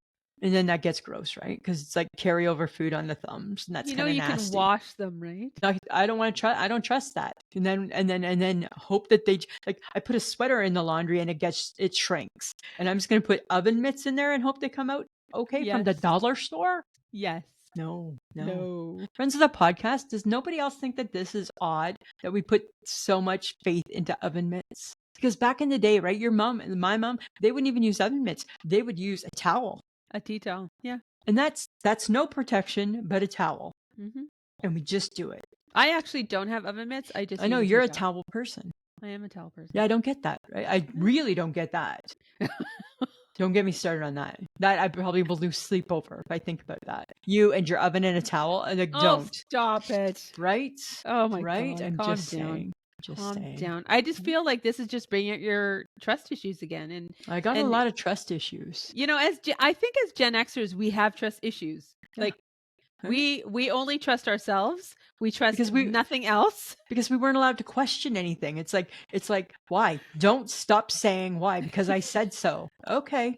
And then that gets gross, right? Because it's like carryover food on the thumbs, and that's kind of nasty. You can wash them, right? I don't want to try. I don't trust that. And then hope that they like. I put a sweater in the laundry and it shrinks. And I'm just gonna put oven mitts in there and hope they come out okay from the dollar store. Yes. No. Friends of the podcast, does nobody else think that this is odd that we put so much faith into oven mitts? Because back in the day, right, your mom and my mom, they wouldn't even use oven mitts. They would use a towel. A tea towel, yeah. And that's no protection, but a towel. Mm-hmm. And we just do it. I actually don't have oven mitts. I know you're a towel person. I am a towel person. Yeah, I don't get that. Right? I really don't get that. Don't get me started on that. That I probably will lose sleep over if I think about that. You and your oven and a towel, and don't. Stop it. Right? Oh my God. I'm Calm just down. saying. Calm down. I just feel like this is just bringing out your trust issues again. And I got a lot of trust issues. I think as Gen Xers, we have trust issues. Yeah. Like we only trust ourselves. We trust nothing else because we weren't allowed to question anything. It's like why? Don't stop saying why because I said so. Okay.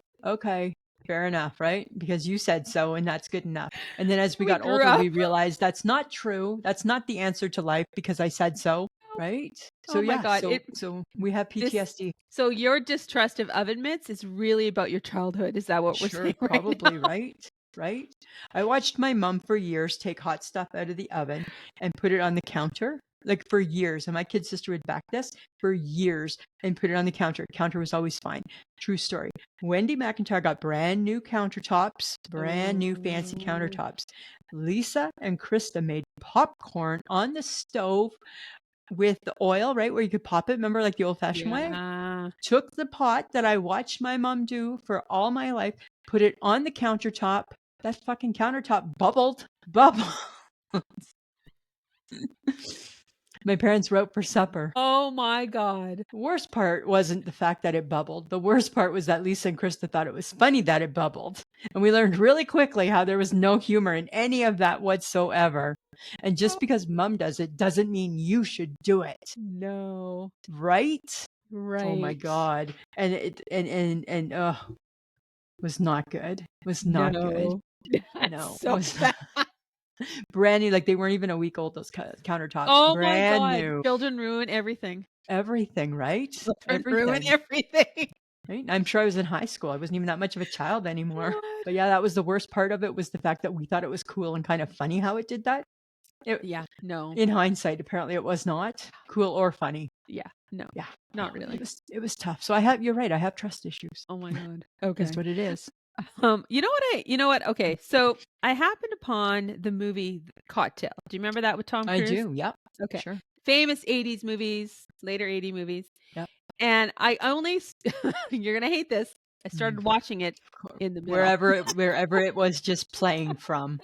Fair enough, right? Because you said so and that's good enough. And then as we got older, we realized that's not true. That's not the answer to life because I said so. Right? So my God. So we have PTSD. So your distrust of oven mitts is really about your childhood. Is that what we're saying? Probably, right? Right? I watched my mom for years take hot stuff out of the oven and put it on the counter. like for years. And my kid sister would back this for years and put it on the counter. Counter was always fine. True story. Wendy McIntyre got brand new countertops, brand new fancy countertops. Lisa and Krista made popcorn on the stove with the oil, right, where you could pop it. Remember, like the old-fashioned way? Took the pot that I watched my mom do for all my life, put it on the countertop. That fucking countertop bubbled. My parents were out for supper. Oh my God. The worst part wasn't the fact that it bubbled. The worst part was that Lisa and Krista thought it was funny that it bubbled. And we learned really quickly how there was no humor in any of that whatsoever. And just because mom does it doesn't mean you should do it. No. Right? Right. Oh my God. And it was not good. It was not good. No. So bad. Brand new, like they weren't even a week old, those countertops. Oh brand my God. New. Children ruin everything. Everything, right? Children ruin everything. Right? I'm sure I was in high school. I wasn't even that much of a child anymore. God. But yeah, that was the worst part of it, was the fact that we thought it was cool and kind of funny how it did that. No. In hindsight, apparently it was not cool or funny. No. Yeah. Not really. It was tough. So you're right. I have trust issues. Oh my God. Okay. That's what it is. You know what? Okay. So I happened upon the movie Cocktail. Do you remember that with Tom Cruise? I do. Yep. Okay. Sure. Famous 80s movies, later 80s movies. Yep. And I only, you're going to hate this. I started watching it in the middle. Wherever it was just playing from.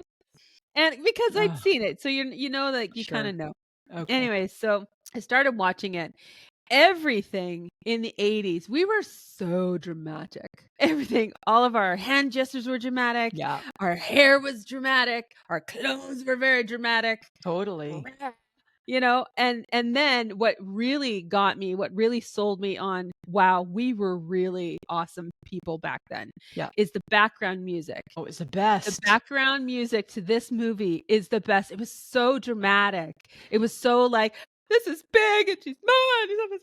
And because I'd seen it. So you know, like you kind of know. Okay. Anyway, so I started watching it. Everything in the 80s, we were so dramatic. Everything, all of our hand gestures were dramatic. Yeah. Our hair was dramatic. Our clothes were very dramatic. Totally. You know, and then what really got me, what really sold me on, wow, we were really awesome people back then. Yeah. Is the background music. Oh, it's the best. The background music to this movie is the best. It was so dramatic. It was so like, this is big and she's mad and something's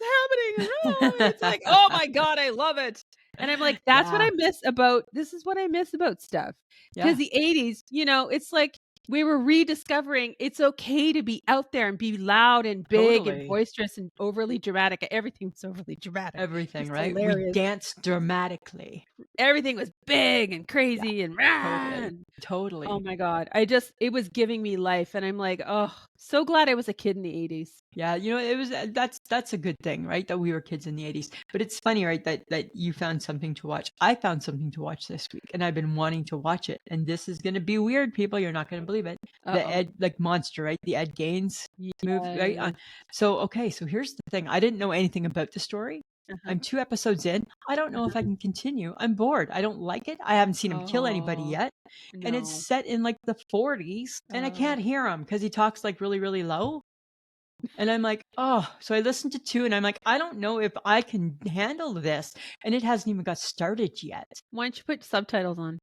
happening. It's like, oh my God, I love it. And I'm like, that's what I miss about, this is what I miss about stuff. Because the 80s, you know, it's like we were rediscovering it's okay to be out there and be loud and big and boisterous and overly dramatic. Everything was overly dramatic. Everything, right? Hilarious. We danced dramatically. Everything was big and crazy and totally. Oh my God. It was giving me life. And I'm like, oh, so glad I was a kid in the 80s. Yeah, you know, it was that's a good thing, right? That we were kids in the 80s. But it's funny, right, that you found something to watch. I found something to watch this week, and I've been wanting to watch it. And this is going to be weird, people. You're not going to believe it. The Ed, like Monster, right? The Ed Gaines movie, right? So here's the thing. I didn't know anything about the story. I'm 2 episodes in. I don't know if I can continue. I'm bored. I don't like it. I haven't seen him kill anybody yet. No. And it's set in like the 40s, and I can't hear him because he talks like really, really low. And I'm like, oh, so I listened to 2 and I'm like, I don't know if I can handle this. And it hasn't even got started yet. Why don't you put subtitles on?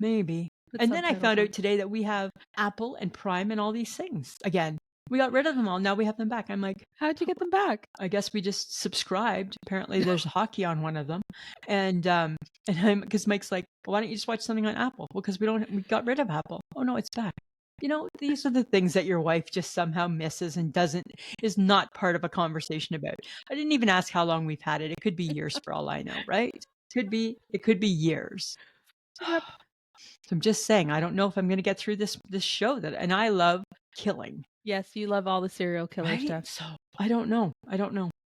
Maybe. And then I found out today that we have Apple and Prime and all these things again. We got rid of them all. Now we have them back. I'm like, how'd you get them back? I guess we just subscribed. Apparently there's hockey on one of them. And because Mike's like, well, why don't you just watch something on Apple? Well, because we got rid of Apple. Oh no, it's back. You know, these are the things that your wife just somehow misses and is not part of a conversation about. I didn't even ask how long we've had it. It could be years for all I know, right? It could be years. Yep. So I'm just saying, I don't know if I'm going to get through this show and I love killing. Yes, you love all the serial killer stuff. So I don't know.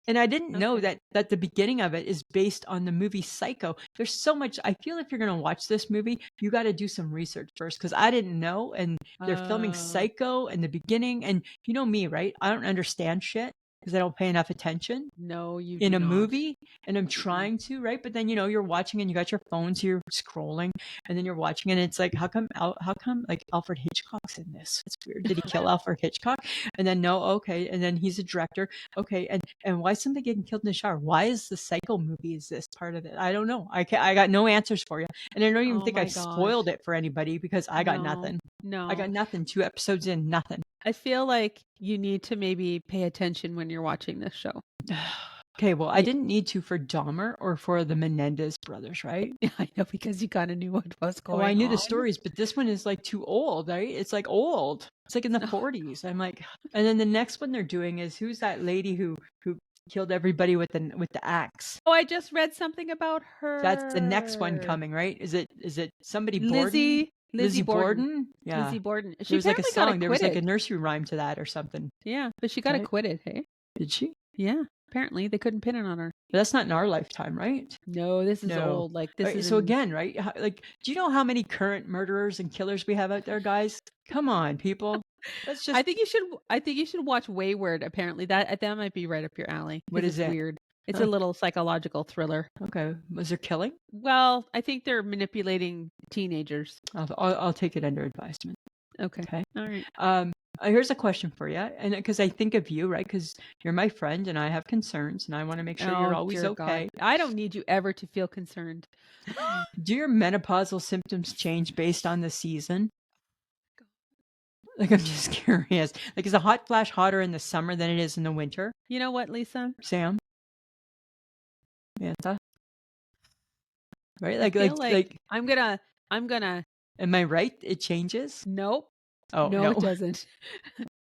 And I didn't know that the beginning of it is based on the movie Psycho. There's so much. I feel if you're going to watch this movie, you got to do some research first, because I didn't know. And they're filming Psycho in the beginning. And you know me, right? I don't understand shit because I don't pay enough attention. No, you in do a not. movie, and I'm trying to, right? But then you're watching and you got your phones, you're scrolling, and then you're watching, and it's like, how come like Alfred Hitchcock's in this? It's weird. Did he kill Alfred Hitchcock? And then no, okay, and then he's a director, okay, and why is somebody getting killed in the shower? Why is the Psycho movie? Is this part of it? I don't know. I got no answers for you, and I don't even think I've spoiled it for anybody because I got nothing. No, I got nothing. 2 episodes in, nothing. I feel like you need to maybe pay attention when you're watching this show. Okay, well, I didn't need to for Dahmer or for the Menendez brothers, right? I know, because you kind of knew what was going on. Oh, I knew the stories, but this one is like too old, right? It's like old. It's like in the 40s. I'm like, and then the next one they're doing is, who's that lady who killed everybody with the axe? Oh, I just read something about her. That's the next one coming, right? Is it somebody Lizzie Borden? Yeah. Lizzie Borden. She There was like a apparently got song. There was like a acquitted. nursery rhyme to that or something. Yeah, but she got Right? acquitted, hey? Did she? Yeah, apparently they couldn't pin it on her. But that's not in our lifetime, right? No, this is No. old. Like this Right, is so again, right? Like, do you know how many current murderers and killers we have out there, guys? Come on, people. Let's just. I think you should watch Wayward. Apparently, that might be right up your alley. What is it's it? Weird. It's a little psychological thriller. Okay. Was there killing? Well, I think they're manipulating teenagers. I'll take it under advisement. Okay. All right. Here's a question for you, and because I think of you, right? Because you're my friend, and I have concerns, and I want to make sure you're always okay. God. I don't need you ever to feel concerned. Do your menopausal symptoms change based on the season? Like, I'm just curious. Like, is a hot flash hotter in the summer than it is in the winter? You know what, Lisa? Sam? Samantha? Right? Like I'm gonna. Am I right? It changes? Nope. Oh, no, it doesn't.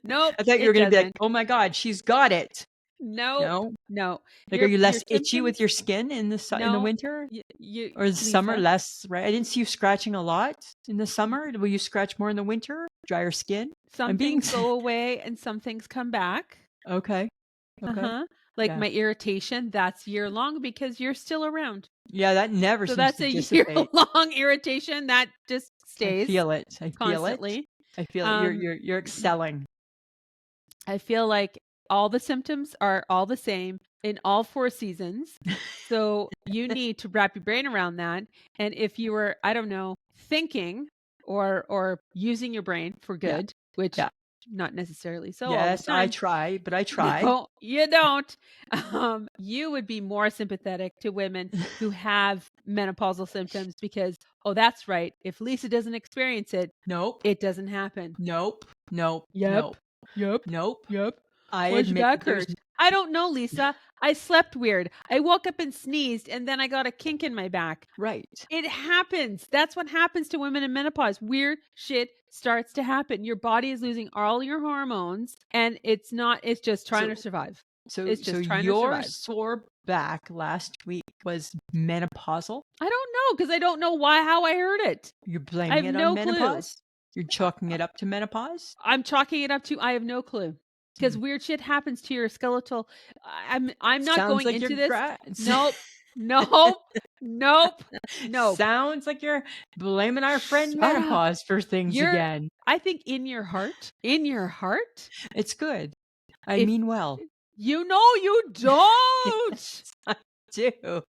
Nope. I thought you were going to be like, oh my God, she's got it. No. Like, are you less itchy with your skin in the in the winter? Or the summer less, right? I didn't see you scratching a lot in the summer. Will you scratch more in the winter? Drier skin? Some things go away and some things come back. Okay. Like my irritation, that's year long because you're still around. Yeah, that never seems to dissipate. So that's a year-long irritation that just stays. I feel it. Constantly. I feel it. You're excelling. I feel like all the symptoms are all the same in all 4 seasons. So you need to wrap your brain around that. And if you were, I don't know, thinking or using your brain for good, which not necessarily so. Yes, I try, but I try. No, you don't. You would be more sympathetic to women who have menopausal symptoms because, oh, that's right. If Lisa doesn't experience it, it doesn't happen. Nope. Yep. I Why'd your admit back hurt? I don't know, Lisa. I slept weird. I woke up and sneezed, and then I got a kink in my back. Right. It happens. That's what happens to women in menopause. Weird shit starts to happen. Your body is losing all your hormones, and it's just trying to survive. So trying your to survive. sore back last week was menopausal? I don't know, because I don't know how I heard it. You're blaming it on menopause? You're chalking it up to menopause? I'm chalking it up to I have no clue. Because weird shit happens to your skeletal. I'm not going into this. Nope. Sounds like you're blaming our friend menopause for things again. I think in your heart, it's good. I mean well. You know you don't. Yes, I do.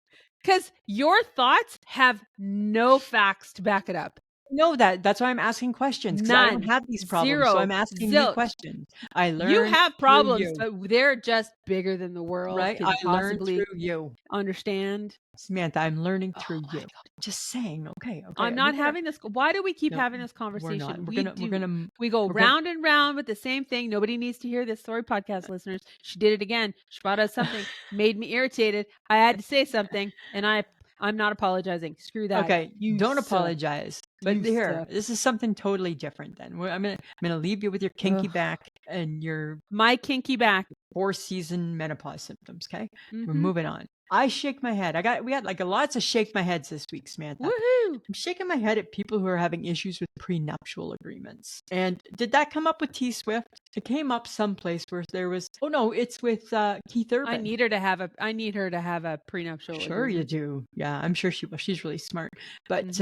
Because your thoughts have no facts to back it up. Know that. That's why I'm asking questions. Because I don't have these problems. Zero. So I'm asking you questions. I learned. You have problems, but they're just bigger than the world. Right? I learned through you. Understand? Samantha, I'm learning through you. Just saying. Okay. I'm not having this. Why do we keep having this conversation? We're gonna we go round and round with the same thing. Nobody needs to hear this. Sorry, podcast listeners. She did it again. She brought us something, made me irritated. I had to say something, and I'm not apologizing. Screw that. Okay, you don't apologize. But this is something totally different. Then I'm gonna leave you with your kinky back and my kinky back 4-season menopause symptoms. Okay, we're moving on. I shake my head. We had like lots of shake my heads this week, Samantha. Woohoo! I'm shaking my head at people who are having issues with prenuptial agreements. And did that come up with T Swift? It came up someplace where there was. Oh no, it's with Keith Urban. I need her to have a prenuptial. Sure, agreement. You do. Yeah, I'm sure she will. She's really smart. But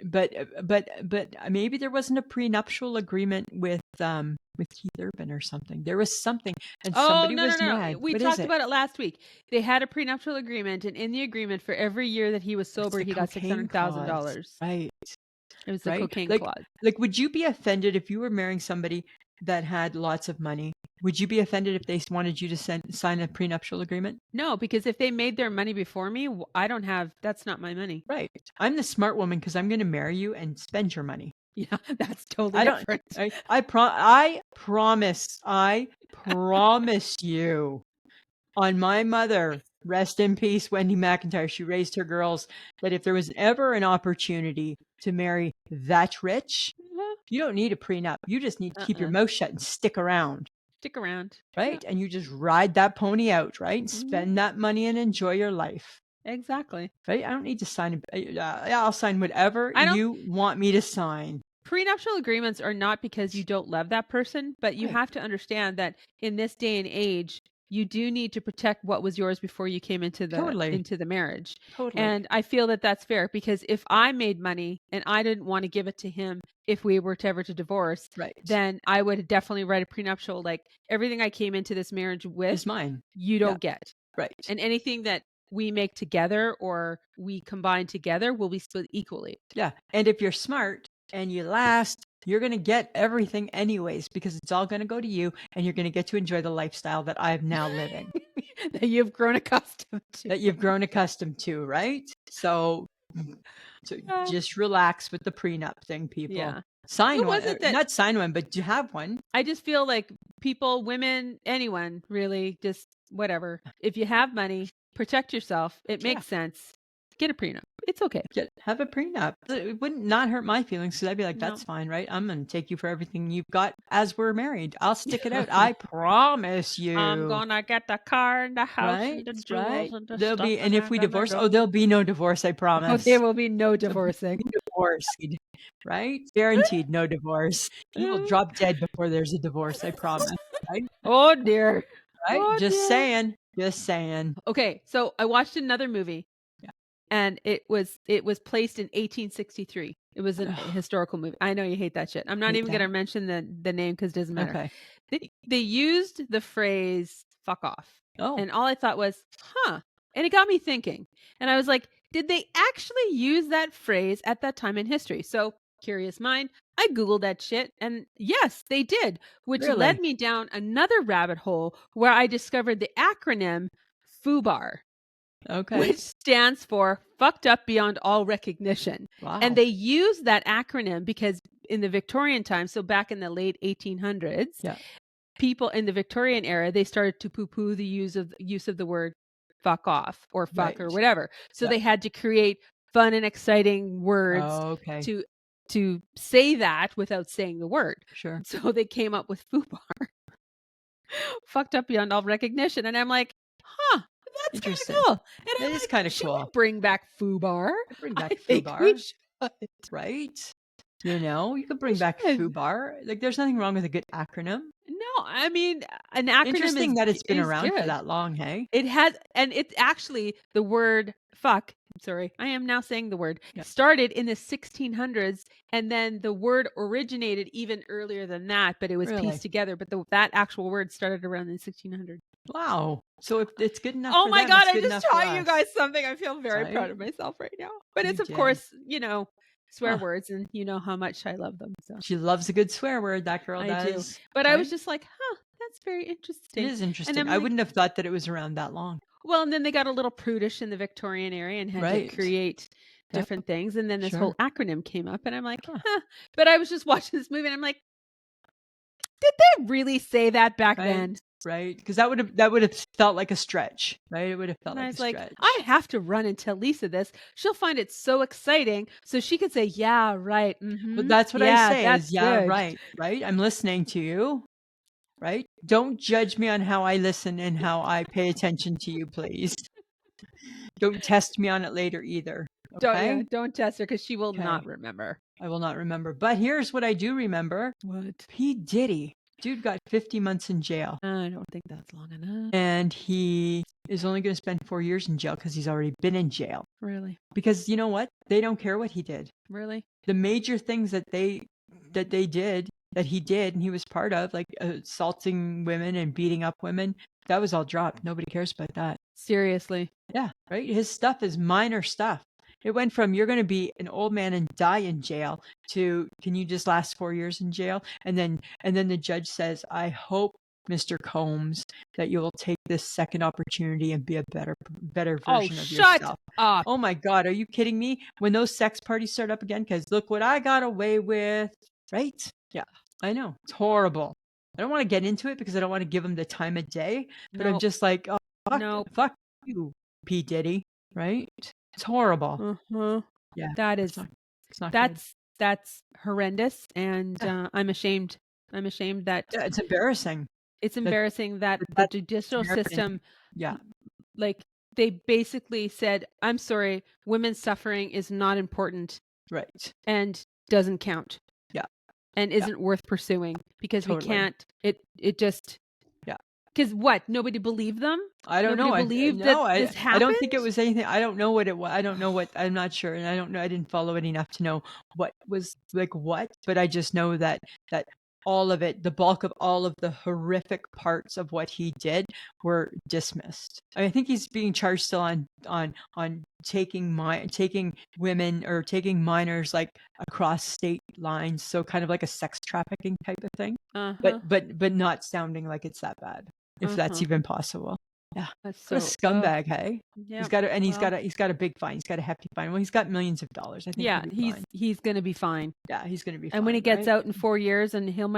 but maybe there wasn't a prenuptial agreement with Keith Urban or something. There was something, and somebody was mad. We talked about it last week. They had a prenuptial agreement, and in the agreement, for every year that he was sober, he got $600,000. Right. It was the cocaine clause. Like, would you be offended if you were marrying somebody that had lots of money? Would you be offended if they wanted you to sign a prenuptial agreement? No, because if they made their money before me, that's not my money. Right. I'm the smart woman because I'm going to marry you and spend your money. Yeah, that's totally different. I promise you on my mother, rest in peace, Wendy McIntyre. She raised her girls that if there was ever an opportunity to marry that rich, you don't need a prenup. You just need to keep your mouth shut and stick around. Stick around. Right? And you just ride that pony out, right? And spend that money and enjoy your life. Exactly. Right? I don't need to sign. I'll sign whatever you want me to sign. Prenuptial agreements are not because you don't love that person, but you have to understand that in this day and age, you do need to protect what was yours before you came into the marriage. And I feel that that's fair, because if I made money and I didn't want to give it to him if we were ever to divorce, then I would definitely write a prenuptial, like, everything I came into this marriage with is mine. You don't get. Right. And anything that we make together or we combine together will be split equally. Yeah. And if you're smart and you last, you're going to get everything anyways, because it's all going to go to you, and you're going to get to enjoy the lifestyle that I'm now living. That you've grown accustomed to. Right? So just relax with the prenup thing, people. Yeah. Sign one. Not sign one, but you have one. I just feel like people, women, anyone, really, just whatever. If you have money, protect yourself. It makes sense. Get a prenup. It's okay. Have a prenup. It wouldn't not hurt my feelings, because I'd be like, that's fine, right? I'm going to take you for everything you've got as we're married. I'll stick it out. I promise you. I'm going to get the car and the house and the jewels and the stuff. And if we divorce, there'll be no divorce, I promise. Oh, there will be no divorcing. Divorced, right? Guaranteed no divorce. You will drop dead before there's a divorce, I promise. Right? Oh, dear. Right? Oh, Just dear. saying. Okay, so I watched another movie. And it was placed in 1863. It was a historical movie. I know you hate that shit. I'm not even going to mention the name because it doesn't matter. Okay. They used the phrase "fuck off," and all I thought was, "Huh," and it got me thinking. And I was like, "Did they actually use that phrase at that time in history?" So, curious mind, I googled that shit, and yes, they did, which led me down another rabbit hole where I discovered the acronym FUBAR. Okay. Which stands for fucked up beyond all recognition. Wow. And they use that acronym because in the Victorian time, so back in the late 1800s, people in the Victorian era, they started to poo-poo the use of the word fuck off or fuck or whatever. So they had to create fun and exciting words to say that without saying the word. Sure. So they came up with FUBAR. Fucked up beyond all recognition. And I'm like, huh. That's interesting. Kind of cool. And it is kind of cool. Bring back FUBAR. I think we should. Right? You know, you could bring back FUBAR. Like, there's nothing wrong with a good acronym. No, I mean, an acronym. Interesting that it's been around for that long, hey? It has, and it's actually the word fuck. Sorry, I am now saying the word. Started in the 1600s, and then the word originated even earlier than that, but it was pieced together. But that actual word started around in 1600. Wow. So if it's good enough oh for my them, God, it's I good just taught you guys something. I feel very proud of myself right now. But it's, of course, swear words, and you know how much I love them. So she loves a good swear word, that girl does. Do. But I was just like, huh, that's very interesting. It is interesting. I wouldn't have thought that it was around that long. Well, and then they got a little prudish in the Victorian era and had to create different things. And then this whole acronym came up, and I'm like, huh. But I was just watching this movie, and I'm like, did they really say that back then? Right, because that would have felt like a stretch, right? It would have felt like a stretch. I have to run and tell Lisa this. She'll find it so exciting, so she could say, "Yeah, right." Mm-hmm. Well, that's what I say. Is yeah, right, right. I'm listening to you, right? Don't judge me on how I listen and how I pay attention to you, please. Don't test me on it later either. Okay? Don't test her, because she will not remember. I will not remember. But here's what I do remember. What? P. Diddy. Dude got 50 months in jail. I don't think that's long enough. And he is only going to spend 4 years in jail because he's already been in jail. Really? Because you know what? They don't care what he did. Really? The major things that he did, and he was part of, like assaulting women and beating up women, that was all dropped. Nobody cares about that. Seriously? Yeah, right? His stuff is minor stuff. It went from you're going to be an old man and die in jail to can you just last 4 years in jail? And then the judge says, I hope, Mr. Combs, that you will take this second opportunity and be a better version of yourself. Shut up. Oh my God, are you kidding me? When those sex parties start up again, because look what I got away with, right? Yeah, I know. It's horrible. I don't want to get into it because I don't want to give him the time of day, but I'm just like, oh, fuck you, P. Diddy, right? It's horrible. Yeah. It's not good. That's horrendous, and I'm ashamed. That it's embarrassing. It's embarrassing that the judicial system, like, they basically said, I'm sorry, women's suffering is not important. Right. And doesn't count. Yeah. And isn't worth pursuing because we can't, it just, yeah. Because what? Nobody believed them? I don't know. Nobody believed that this happened? I don't think it was anything. I don't know what it was. I don't know what, I'm not sure. And I don't know. I didn't follow it enough to know what was like what, but I just know that all of it, the bulk of all of the horrific parts of what he did were dismissed. I think he's being charged still on taking women or taking minors like across state lines, so kind of like a sex trafficking type of thing. But not sounding like it's that bad, if that's even possible. Yeah, that's so, what a scumbag, hey? Yeah, he's got a big fine. He's got a hefty fine. Well, he's got millions of dollars. I think. Yeah, he's going to be fine. Yeah, he's going to be fine. And when he gets out in 4 years, and he'll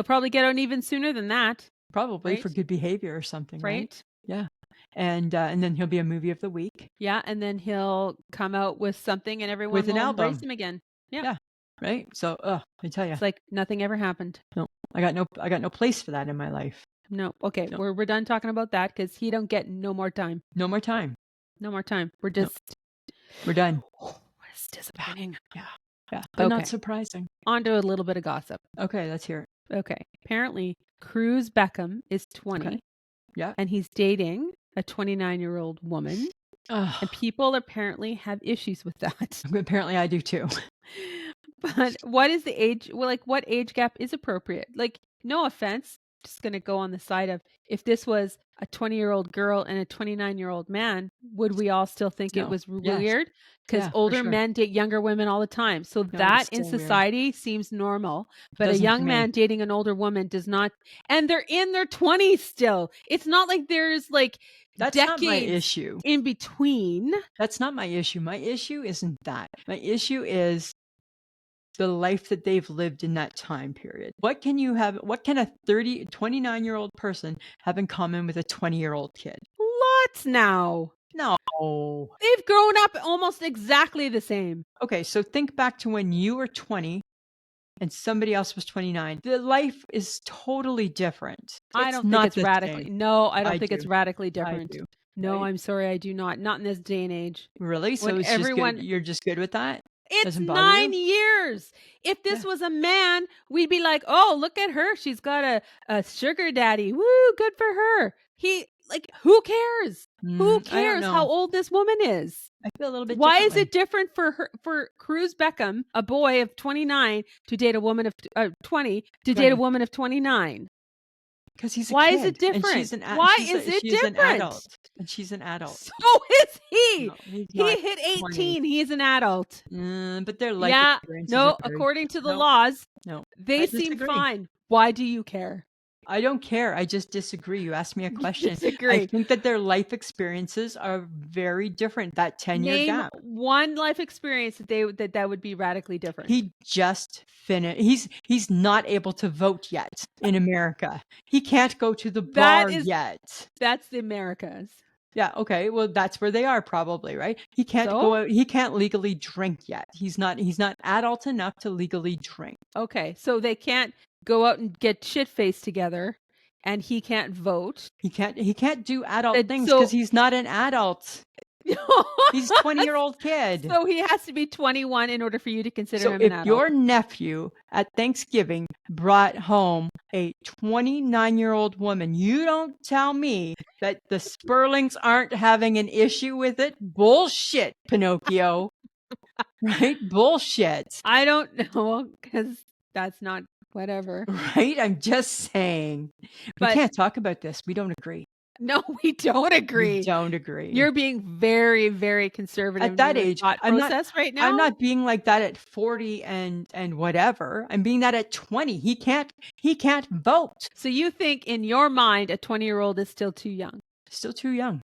probably get out even sooner than that. Probably for good behavior or something, right? Yeah, and then he'll be a movie of the week. Yeah, and then he'll come out with something, and everyone will embrace him again. Yeah. Right. So, I tell you, it's like nothing ever happened. No, I got no place for that in my life. No. Okay. No. We're done talking about that because he don't get no more time. No more time. No more time. We're just. No. We're done. What is disappointing. Yeah. But not surprising. On to a little bit of gossip. Okay. Let's hear it. Okay. Apparently, Cruz Beckham is 20. Okay. Yeah. And he's dating a 29-year-old woman. And people apparently have issues with that. Apparently, I do too. But what is the age? Well, like, what age gap is appropriate? Like, no offense. Just going to go on the side of, if this was a 20-year-old girl and a 29-year-old man, would we all still think it was weird? Because older men date younger women all the time. So that in society seems normal. But a young man dating an older woman does not. And they're in their 20s still. It's not like there's like That's decades not my issue. In between. That's not my issue. My issue isn't that. My issue is the life that they've lived in that time period. What can a 29-year-old person have in common with a 20-year-old kid? Lots now. No. They've grown up almost exactly the same. Okay, so think back to when you were 20 and somebody else was 29. The life is totally different. I don't think it's radically. No, I don't think it's radically different. I do. No, I'm sorry, I do not. Not in this day and age. Really? So it's just you're just good with that? It's 9 years. If this was a man, we'd be like, oh, look at her. She's got a sugar daddy. Woo, good for her. Who cares? Who cares how old this woman is? I feel a little bit Why is it different for Cruz Beckham, a boy of 29, to date a woman of 20, to date a woman of 29? Because he's a Why kid. is it different? Why is it different? An adult. And she's an adult. So is he. No, he hit 18. 20. He is an adult. But they're like according to the laws, they seem fine. Why do you care? I don't care. I just disagree. You asked me a question. Disagree. I think that their life experiences are very different. That 10-year gap. One life experience that would be radically different. He just finished. He's not able to vote yet in America. He can't go to the bar yet. That's the Americas. Yeah. Okay. Well, that's where they are probably, right? He can't go out. He can't legally drink yet. He's not adult enough to legally drink. Okay. So they can't go out and get shit-faced together, and he can't vote. He can't do adult things because he's not an adult. He's a 20-year-old kid. So he has to be 21 in order for you to consider him an adult. If your nephew at Thanksgiving brought home a 29-year-old woman, you don't tell me that the Sperlings aren't having an issue with it? Bullshit, Pinocchio. Right? Bullshit. I don't know, because that's not whatever. Right? I'm just saying. We can't talk about this. We don't agree. No, we don't agree. We don't agree. You're being very, very conservative at that age. I'm not being like that at 40 and whatever. I'm being that at 20. He can't vote. So you think in your mind a 20-year-old is still too young? Still too young.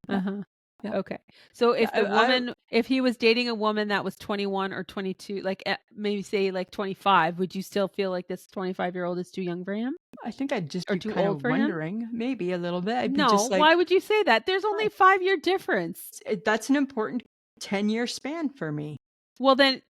Uh-huh. Okay. So if he was dating a woman that was 21 or 22, like maybe say like 25, would you still feel like this 25-year-old is too young for him? I think I'd just Or be too kind old of for him? wondering, maybe a little bit. I'd be No, just like, why would you say that? There's only a 5-year difference. that's an important 10-year span for me. Well, then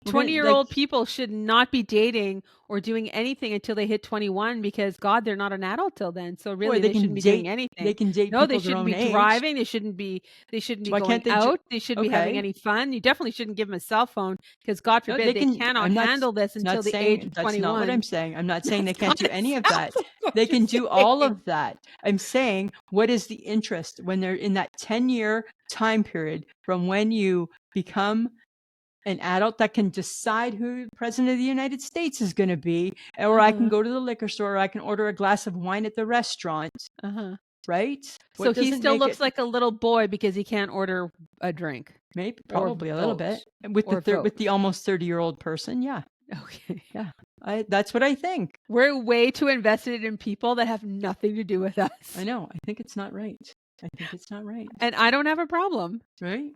We're gonna 20-year-old people should not be dating or doing anything until they hit 21 because God, they're not an adult till then. So boy, really, they shouldn't be doing they anything. can date No, they people their shouldn't own be age. driving. They shouldn't be Why going can't they out. They shouldn't be having Okay. any fun. You definitely shouldn't give them a cell phone because God No, forbid they I'm cannot not handle this until not the age saying of that's not what 21. I'm saying. I'm not saying they That's can't do kinda any of sounds that. like what They you're can do all saying. of that. I'm saying, what is the interest when they're in that 10-year time period from when you become an adult that can decide who the president of the United States is going to be, or I can go to the liquor store, or I can order a glass of wine at the restaurant, right? So he still looks like a little boy because he can't order a drink. Maybe, or probably a little vote, bit with or with the vote. almost 30-year-old person. Yeah, Okay. yeah. That's what I think. We're way too invested in people that have nothing to do with us. I know. I think it's not right. I think it's not right. And I don't have a problem. Right?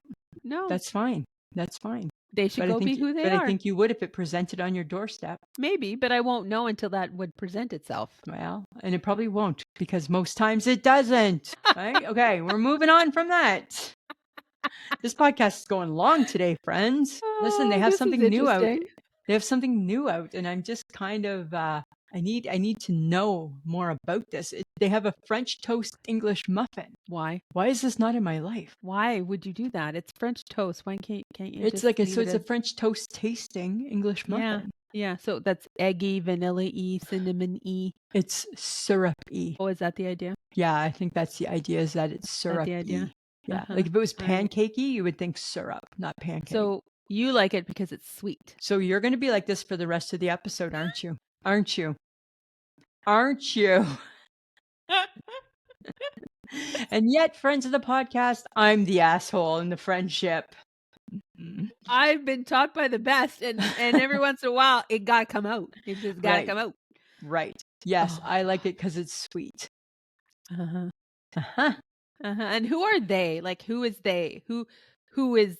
No. That's fine. That's fine. They should go be who they But are. I think you would if it presented on your doorstep. Maybe, but I won't know until that would present itself. Well, and it probably won't because most times it doesn't. Right? Okay, we're moving on from that. This podcast is going long today, friends. Listen, they have something new out. They have something new out, and I'm just kind of I need to know more about this. They have a French toast English muffin. Why? Why is this not in my life? Why would you do that? It's French toast. Why can't you? It's just like it's a French toast tasting English muffin. Yeah. So that's eggy, vanilla-y, cinnamon-y. It's syrup-y. Oh, is that the idea? Yeah, I think that's the idea. Is that it's syrup-y? The idea? Yeah, like if it was pancakey, you would think syrup, not pancake. So you like it because it's sweet. So you're going to be like this for the rest of the episode, aren't you? Aren't you? Aren't you? And yet, friends of the podcast, I'm the asshole in the friendship. I've been taught by the best, and every once in a while, it got to come out. It just got to come out. Right. Yes, I like it because it's sweet. And who are they? Like, who is they? Who is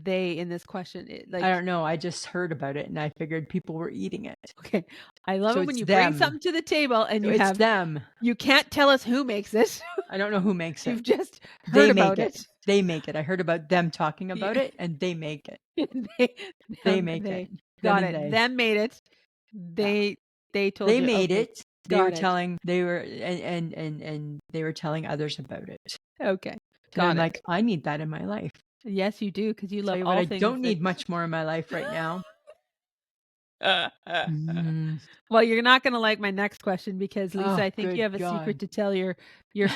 they in this question? Like, I don't know. I just heard about it, and I figured people were eating it. Okay. I love So it when you them. bring something to the table and So you have them. You can't tell us who makes it. I don't know who makes it. You've just heard about it. They make it. I heard about them talking about it, and they make it. They make it. Got it. Them made it. They told they you. They made okay. it. They were telling. They were and they were telling others about it. Okay. Got it. Like, I need that in my life. Yes, you do, because you love all things. I don't need much more in my life right now. Well, you're not going to like my next question because, Lisa, I think you have a secret to tell your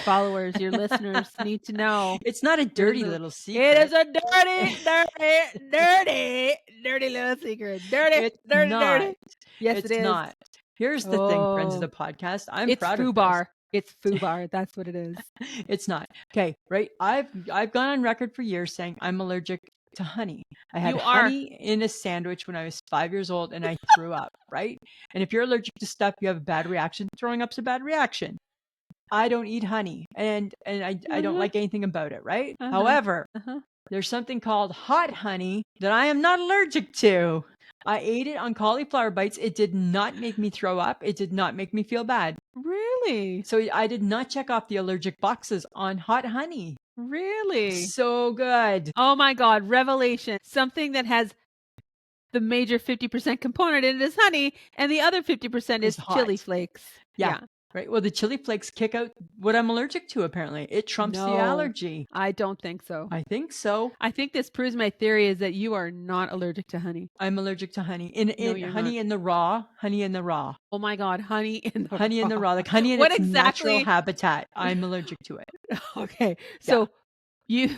followers, your listeners need to know. It's not a dirty little secret. It is a dirty little secret. Dirty. Yes, it's it is. Not. Here's the thing, friends of the podcast. I'm proud of this. It's FUBAR. That's what it is. It's not. Okay, right? I've gone on record for years saying I'm allergic to honey. I had honey in a sandwich when I was 5 years old and I threw up, right? And if you're allergic to stuff, you have a bad reaction. Throwing up's a bad reaction. I don't eat honey and I don't like anything about it, right? However, there's something called hot honey that I am not allergic to. I ate it on cauliflower bites. It did not make me throw up. It did not make me feel bad. Really? So I did not check off the allergic boxes on hot honey. Really? So good. Oh my God. Revelation. Something that has the major 50% component in it is honey, and the other 50% is chili flakes. Yeah. Right. Well, the chili flakes kick out what I'm allergic to, apparently. It trumps the allergy. I don't think so. I think so. I think this proves my theory is that you are not allergic to honey. I'm allergic to honey. Honey in the raw. Honey in the raw. Oh my God. Honey in the raw. Honey in the raw. Like honey in its natural habitat. I'm allergic to it. Okay. So you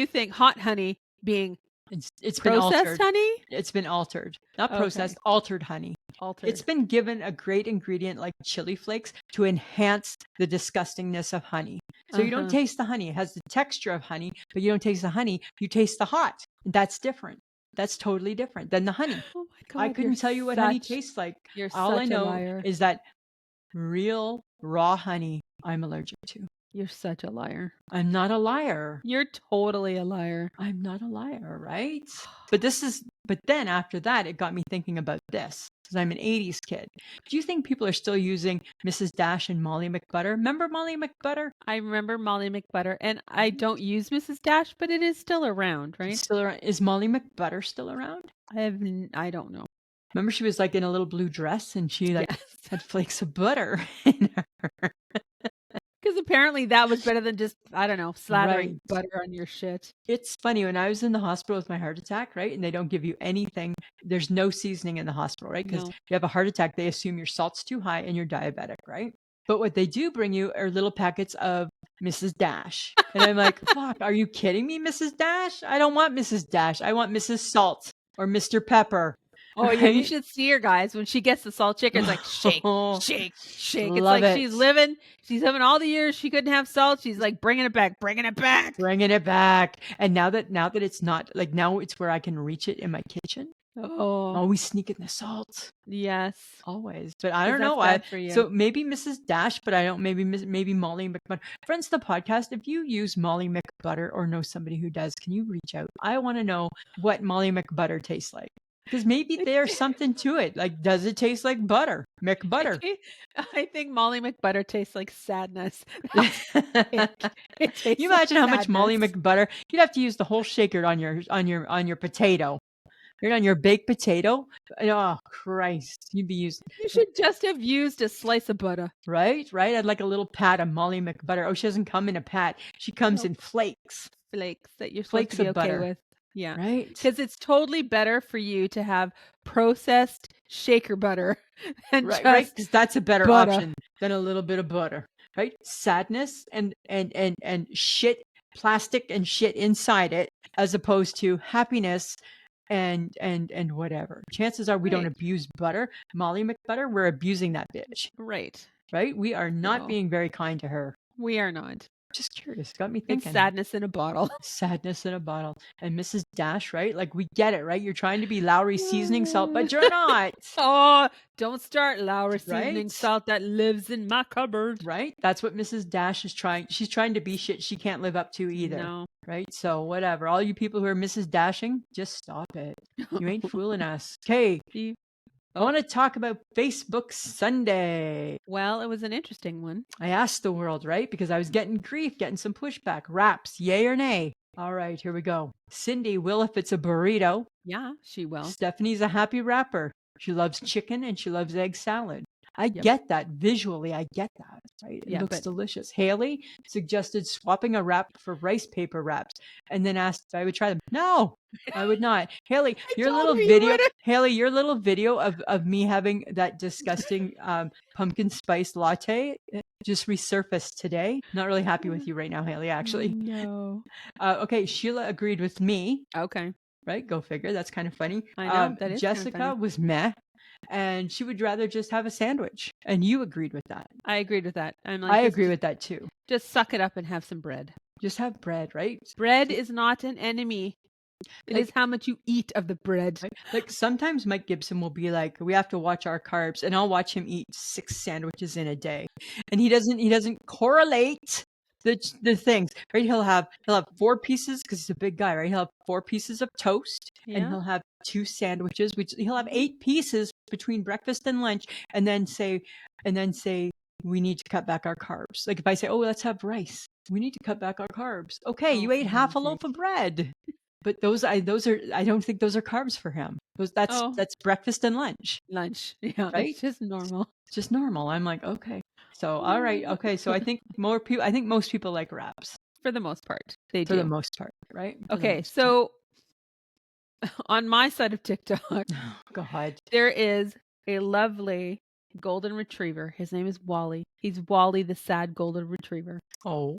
think hot honey being it's been altered. Honey? It's been altered. Not processed, altered honey. Altered. It's been given a great ingredient like chili flakes to enhance the disgustingness of honey. So you don't taste the honey. It has the texture of honey, but you don't taste the honey. You taste the hot. That's different. That's totally different than the honey. Oh my God. I couldn't tell you what honey tastes like. All I know is that real raw honey I'm allergic to. You're such a liar. I'm not a liar. You're totally a liar. I'm not a liar, right? But then after that, it got me thinking about this because I'm an 80s kid. Do you think people are still using Mrs. Dash and Molly McButter? Remember Molly McButter? I remember Molly McButter, and I don't use Mrs. Dash, but it is still around, right? It's still around. Is Molly McButter still around? I don't know. Remember she was like in a little blue dress and she like Yes. had flakes of butter in her. Because apparently that was better than just, I don't know, slathering Right. butter on your shit. It's funny, when I was in the hospital with my heart attack, right? And they don't give you anything. There's no seasoning in the hospital, right? Because No. you have a heart attack, they assume your salt's too high and you're diabetic, right? But what they do bring you are little packets of Mrs. Dash. And I'm like, fuck, are you kidding me, Mrs. Dash? I don't want Mrs. Dash. I want Mrs. Salt or Mr. Pepper. Oh, yeah, you right? should see her, guys. When she gets the salt shaker, it's like shake, shake, shake. It's Love like it. she's living all the years she couldn't have salt. She's like bringing it back, bringing it back. Bringing it back. And now that it's not, like, now it's where I can reach it in my kitchen. Oh, Always sneaking the salt. yes. Always. But I 'Cause don't know. that's bad for you. So maybe Mrs. Dash, but I don't, maybe Molly McButter. Friends of the podcast, if you use Molly McButter or know somebody who does, can you reach out? I want to know what Molly McButter tastes like. Because maybe there's something to it. Like, does it taste like butter? McButter. I think Molly McButter tastes like sadness. It tastes You like imagine how much Molly sadness. McButter? You'd have to use the whole shaker on your potato. Right on your baked potato. Oh Christ, you'd be using. You should just have used a slice of butter. Right. I'd like a little pat of Molly McButter. Oh, she doesn't come in a pat. She comes in flakes. Flakes that you're supposed Flakes to be of okay butter. with. Yeah. Right. Because it's totally better for you to have processed shaker butter than Right. just Because that's a better butter. option than a little bit of butter. Right. Sadness and shit, plastic and shit inside it, as opposed to happiness and whatever. Chances are we don't abuse butter. Molly McButter, we're abusing that bitch. Right. Right. We are not No. being very kind to her. We are not. Just curious. Got me thinking. It's sadness in a bottle. Sadness in a bottle. And Mrs. Dash, right? Like, we get it, right? You're trying to be Lowry seasoning salt, but you're not. Oh, don't start Lowry seasoning Right? salt that lives in my cupboard. Right? That's what Mrs. Dash is trying. She's trying to be shit she can't live up to either. No. Right? So whatever. All you people who are Mrs. Dashing, just stop it. You ain't fooling us. Okay. I want to talk about Facebook Sunday. Well, it was an interesting one. I asked the world, right? Because I was getting grief, getting some pushback. Raps, yay or nay? All right, here we go. Cindy will if it's a burrito. Yeah, she will. Stephanie's a happy rapper. She loves chicken and she loves egg salad. I get that. Visually, I get that. Right? It looks delicious. Haley suggested swapping a wrap for rice paper wraps and then asked if I would try them. No, I would not. Haley, your little video of me having that disgusting pumpkin spice latte just resurfaced today. Not really happy with you right now, Haley, actually. No. Okay, Sheila agreed with me. Okay. Right? Go figure. That's kind of funny. I know. That is Jessica kind of funny. was meh. And she would rather just have a sandwich. And you agreed with that. I agreed with that. I'm like, I agree with that too. Just suck it up and have some bread. Just have bread, right? Bread is not an enemy. It is how much you eat of the bread. Right? Like, sometimes Mike Gibson will be like, we have to watch our carbs, and I'll watch him eat 6 sandwiches in a day. And he doesn't correlate the things, right? He'll have 4 pieces because he's a big guy, right? He'll have 4 pieces of toast and he'll have 2 sandwiches, which he'll have 8 pieces between breakfast and lunch, and then say we need to cut back our carbs. Like, if I say, oh, let's have rice, we need to cut back our carbs. Okay, you ate half a loaf of bread. But those are I don't think those are carbs for him. That's breakfast and lunch. Yeah, right? It's just normal. Just normal. I'm like, okay. So all right, okay. So I think most people like wraps. For the most part. They do. For the most part, right? Okay, so on my side of TikTok, go ahead. There is a lovely golden retriever. His name is Wally. He's Wally the sad golden retriever. Oh.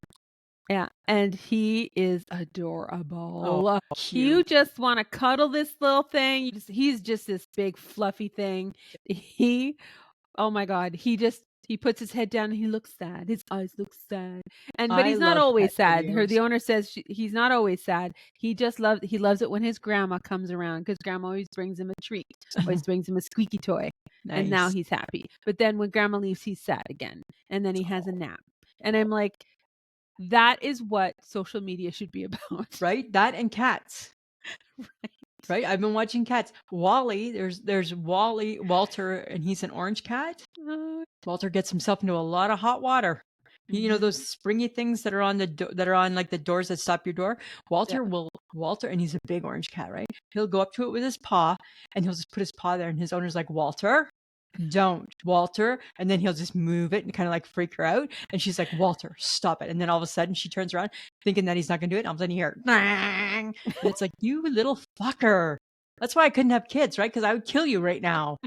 Yeah, and he is adorable. Oh, cute. You just want to cuddle this little thing. He's just this big fluffy thing. Oh my God, he puts his head down and he looks sad. His eyes look sad. But he's not always sad. The owner says he's not always sad. He loves it when his grandma comes around, because grandma always brings him a treat. Always brings him a squeaky toy. Nice. And now he's happy. But then when grandma leaves, he's sad again. And then he has a nap. And I'm like, That is what social media should be about. Right? That and cats. Right? I've been watching cats. Wally, there's Walter, and he's an orange cat. Walter gets himself into a lot of hot water. You know those springy things that are on like the doors that stop your door. Walter, and he's a big orange cat, right? He'll go up to it with his paw, and he'll just put his paw there, and his owner's like, Walter, don't, Walter, and then he'll just move it and kind of like freak her out, and she's like, Walter, stop it, and then all of a sudden she turns around thinking that he's not gonna do it, and all of a sudden you hear bang, and it's like, you little fucker. That's why I couldn't have kids, right? Because I would kill you right now.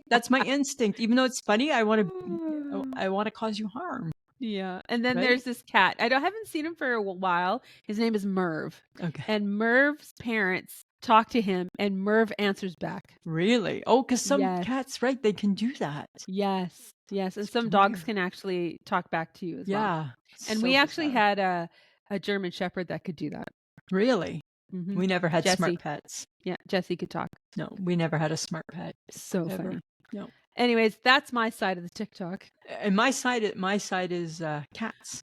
That's my instinct. Even though it's funny, I want to cause you harm. Yeah. And then there's this cat. I haven't seen him for a while. His name is Merv. Okay. And Merv's parents talk to him, and Merv answers back. Really? Oh, because some cats, right? They can do that. Yes. Yes. And some dogs can actually talk back to you as well. Yeah. And we actually had a German Shepherd that could do that. Really? Mm-hmm. We never had smart pets. Yeah, Jessie could talk. No, we never had a smart pet. So ever. Funny. No. Anyways, that's my side of the TikTok. And my side is cats.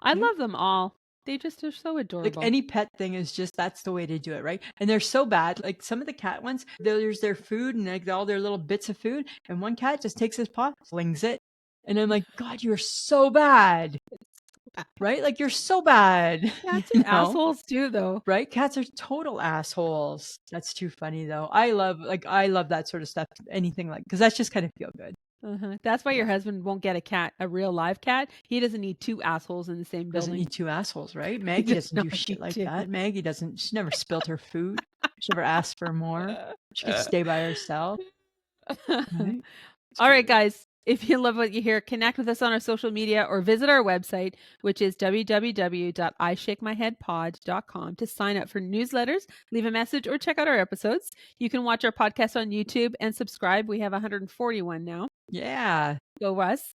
I love them all. They just are so adorable. Like any pet thing is just, that's the way to do it, right? And they're so bad. Like some of the cat ones, there's their food and like all their little bits of food. And one cat just takes his paw, flings it. And I'm like, God, you're so bad. Right? Like you're so bad. Cats are assholes too, though. Right? Cats are total assholes. That's too funny, though. I love that sort of stuff. Anything like, because that's just kind of feel good. That's why your husband won't get a real live cat. He doesn't need two assholes in the same building. Doesn't need two assholes, right? Maggie doesn't do shit like that. Maggie doesn't. She never spilled her food. She never asked for more. She could stay by herself. Right? All right, guys. If you love what you hear, connect with us on our social media or visit our website, which is www.ishakemyheadpod.com to sign up for newsletters, leave a message, or check out our episodes. You can watch our podcast on YouTube and subscribe. We have 141 now. Yeah. Go us.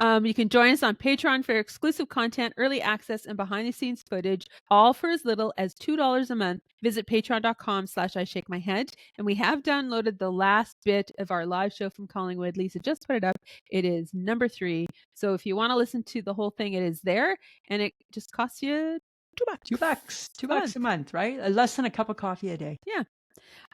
You can join us on Patreon for exclusive content, early access, and behind-the-scenes footage, all for as little as $2 a month. Visit patreon.com/ishakemyhead. And we have downloaded the last bit of our live show from Collingwood. Lisa just put it up. It is number 3. So if you want to listen to the whole thing, it is there. And it just costs you $2. $2 a month, right? Less than a cup of coffee a day. Yeah.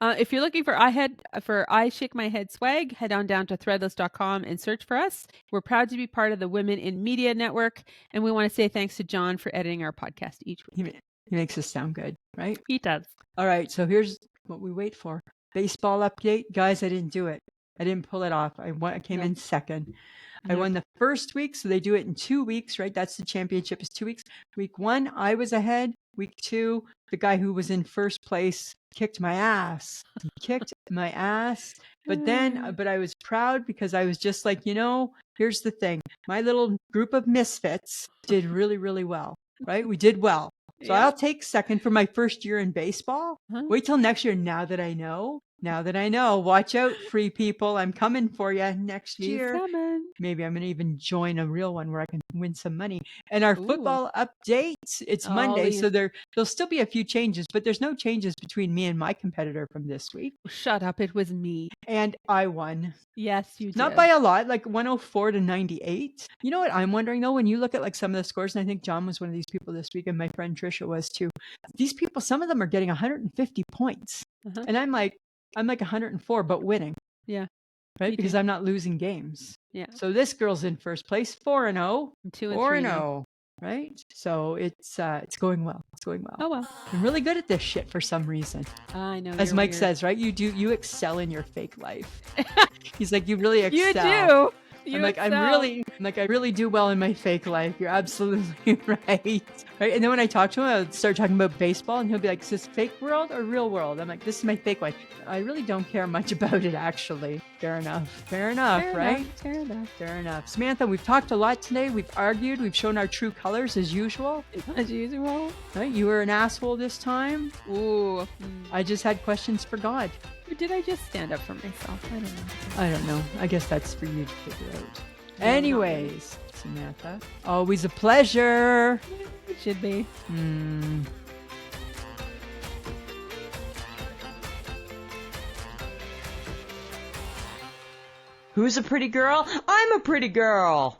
If you're looking for I Shake My Head swag, head on down to threadless.com and search for us. We're proud to be part of the Women in Media Network, and we want to say thanks to John for editing our podcast each week. He makes us sound good, right? He does. All right, so here's what we wait for. Baseball update. Guys, I didn't do it. I didn't pull it off. I came in second. I won the first week, so they do it in 2 weeks, right? That's the championship is 2 weeks. Week 1, I was ahead. Week 2, the guy who was in first place kicked my ass. He kicked my ass. But I was proud because I was just like, here's the thing. My little group of misfits did really, really well, right? We did well. So I'll take second for my first year in baseball. Wait till next year. Now that I know, watch out, free people. I'm coming for you next year. Maybe I'm going to even join a real one where I can win some money. And our football updates, it's Monday. So there'll still be a few changes, but there's no changes between me and my competitor from this week. Shut up. It was me. And I won. Yes, you did. Not by a lot, like 104 to 98. You know what I'm wondering though, when you look at like some of the scores, and I think John was one of these people this week, and my friend Trisha was too. These people, some of them are getting 150 points. And I'm like 104, but winning. Yeah. Right? Because I'm not losing games. Yeah. So this girl's in first place, 4-0. 2-3. Right? So it's going well. It's going well. Oh well. I'm really good at this shit for some reason. I know. As Mike says, right? You excel in your fake life. He's like, you really excel. You do. I'm like, I really do well in my fake life. You're absolutely right. Right? And then when I talk to him, I'll start talking about baseball, and he'll be like, is this fake world or real world? I'm like, this is my fake life. I really don't care much about it, actually. Fair enough, right? Fair enough. Samantha, we've talked a lot today. We've argued. We've shown our true colors as usual. Right? You were an asshole this time. Ooh. I just had questions for God. Or did I just stand up for myself? I don't know. I guess that's for you to figure out. Anyways, Samantha, always a pleasure. It should be. Who's a pretty girl? I'm a pretty girl.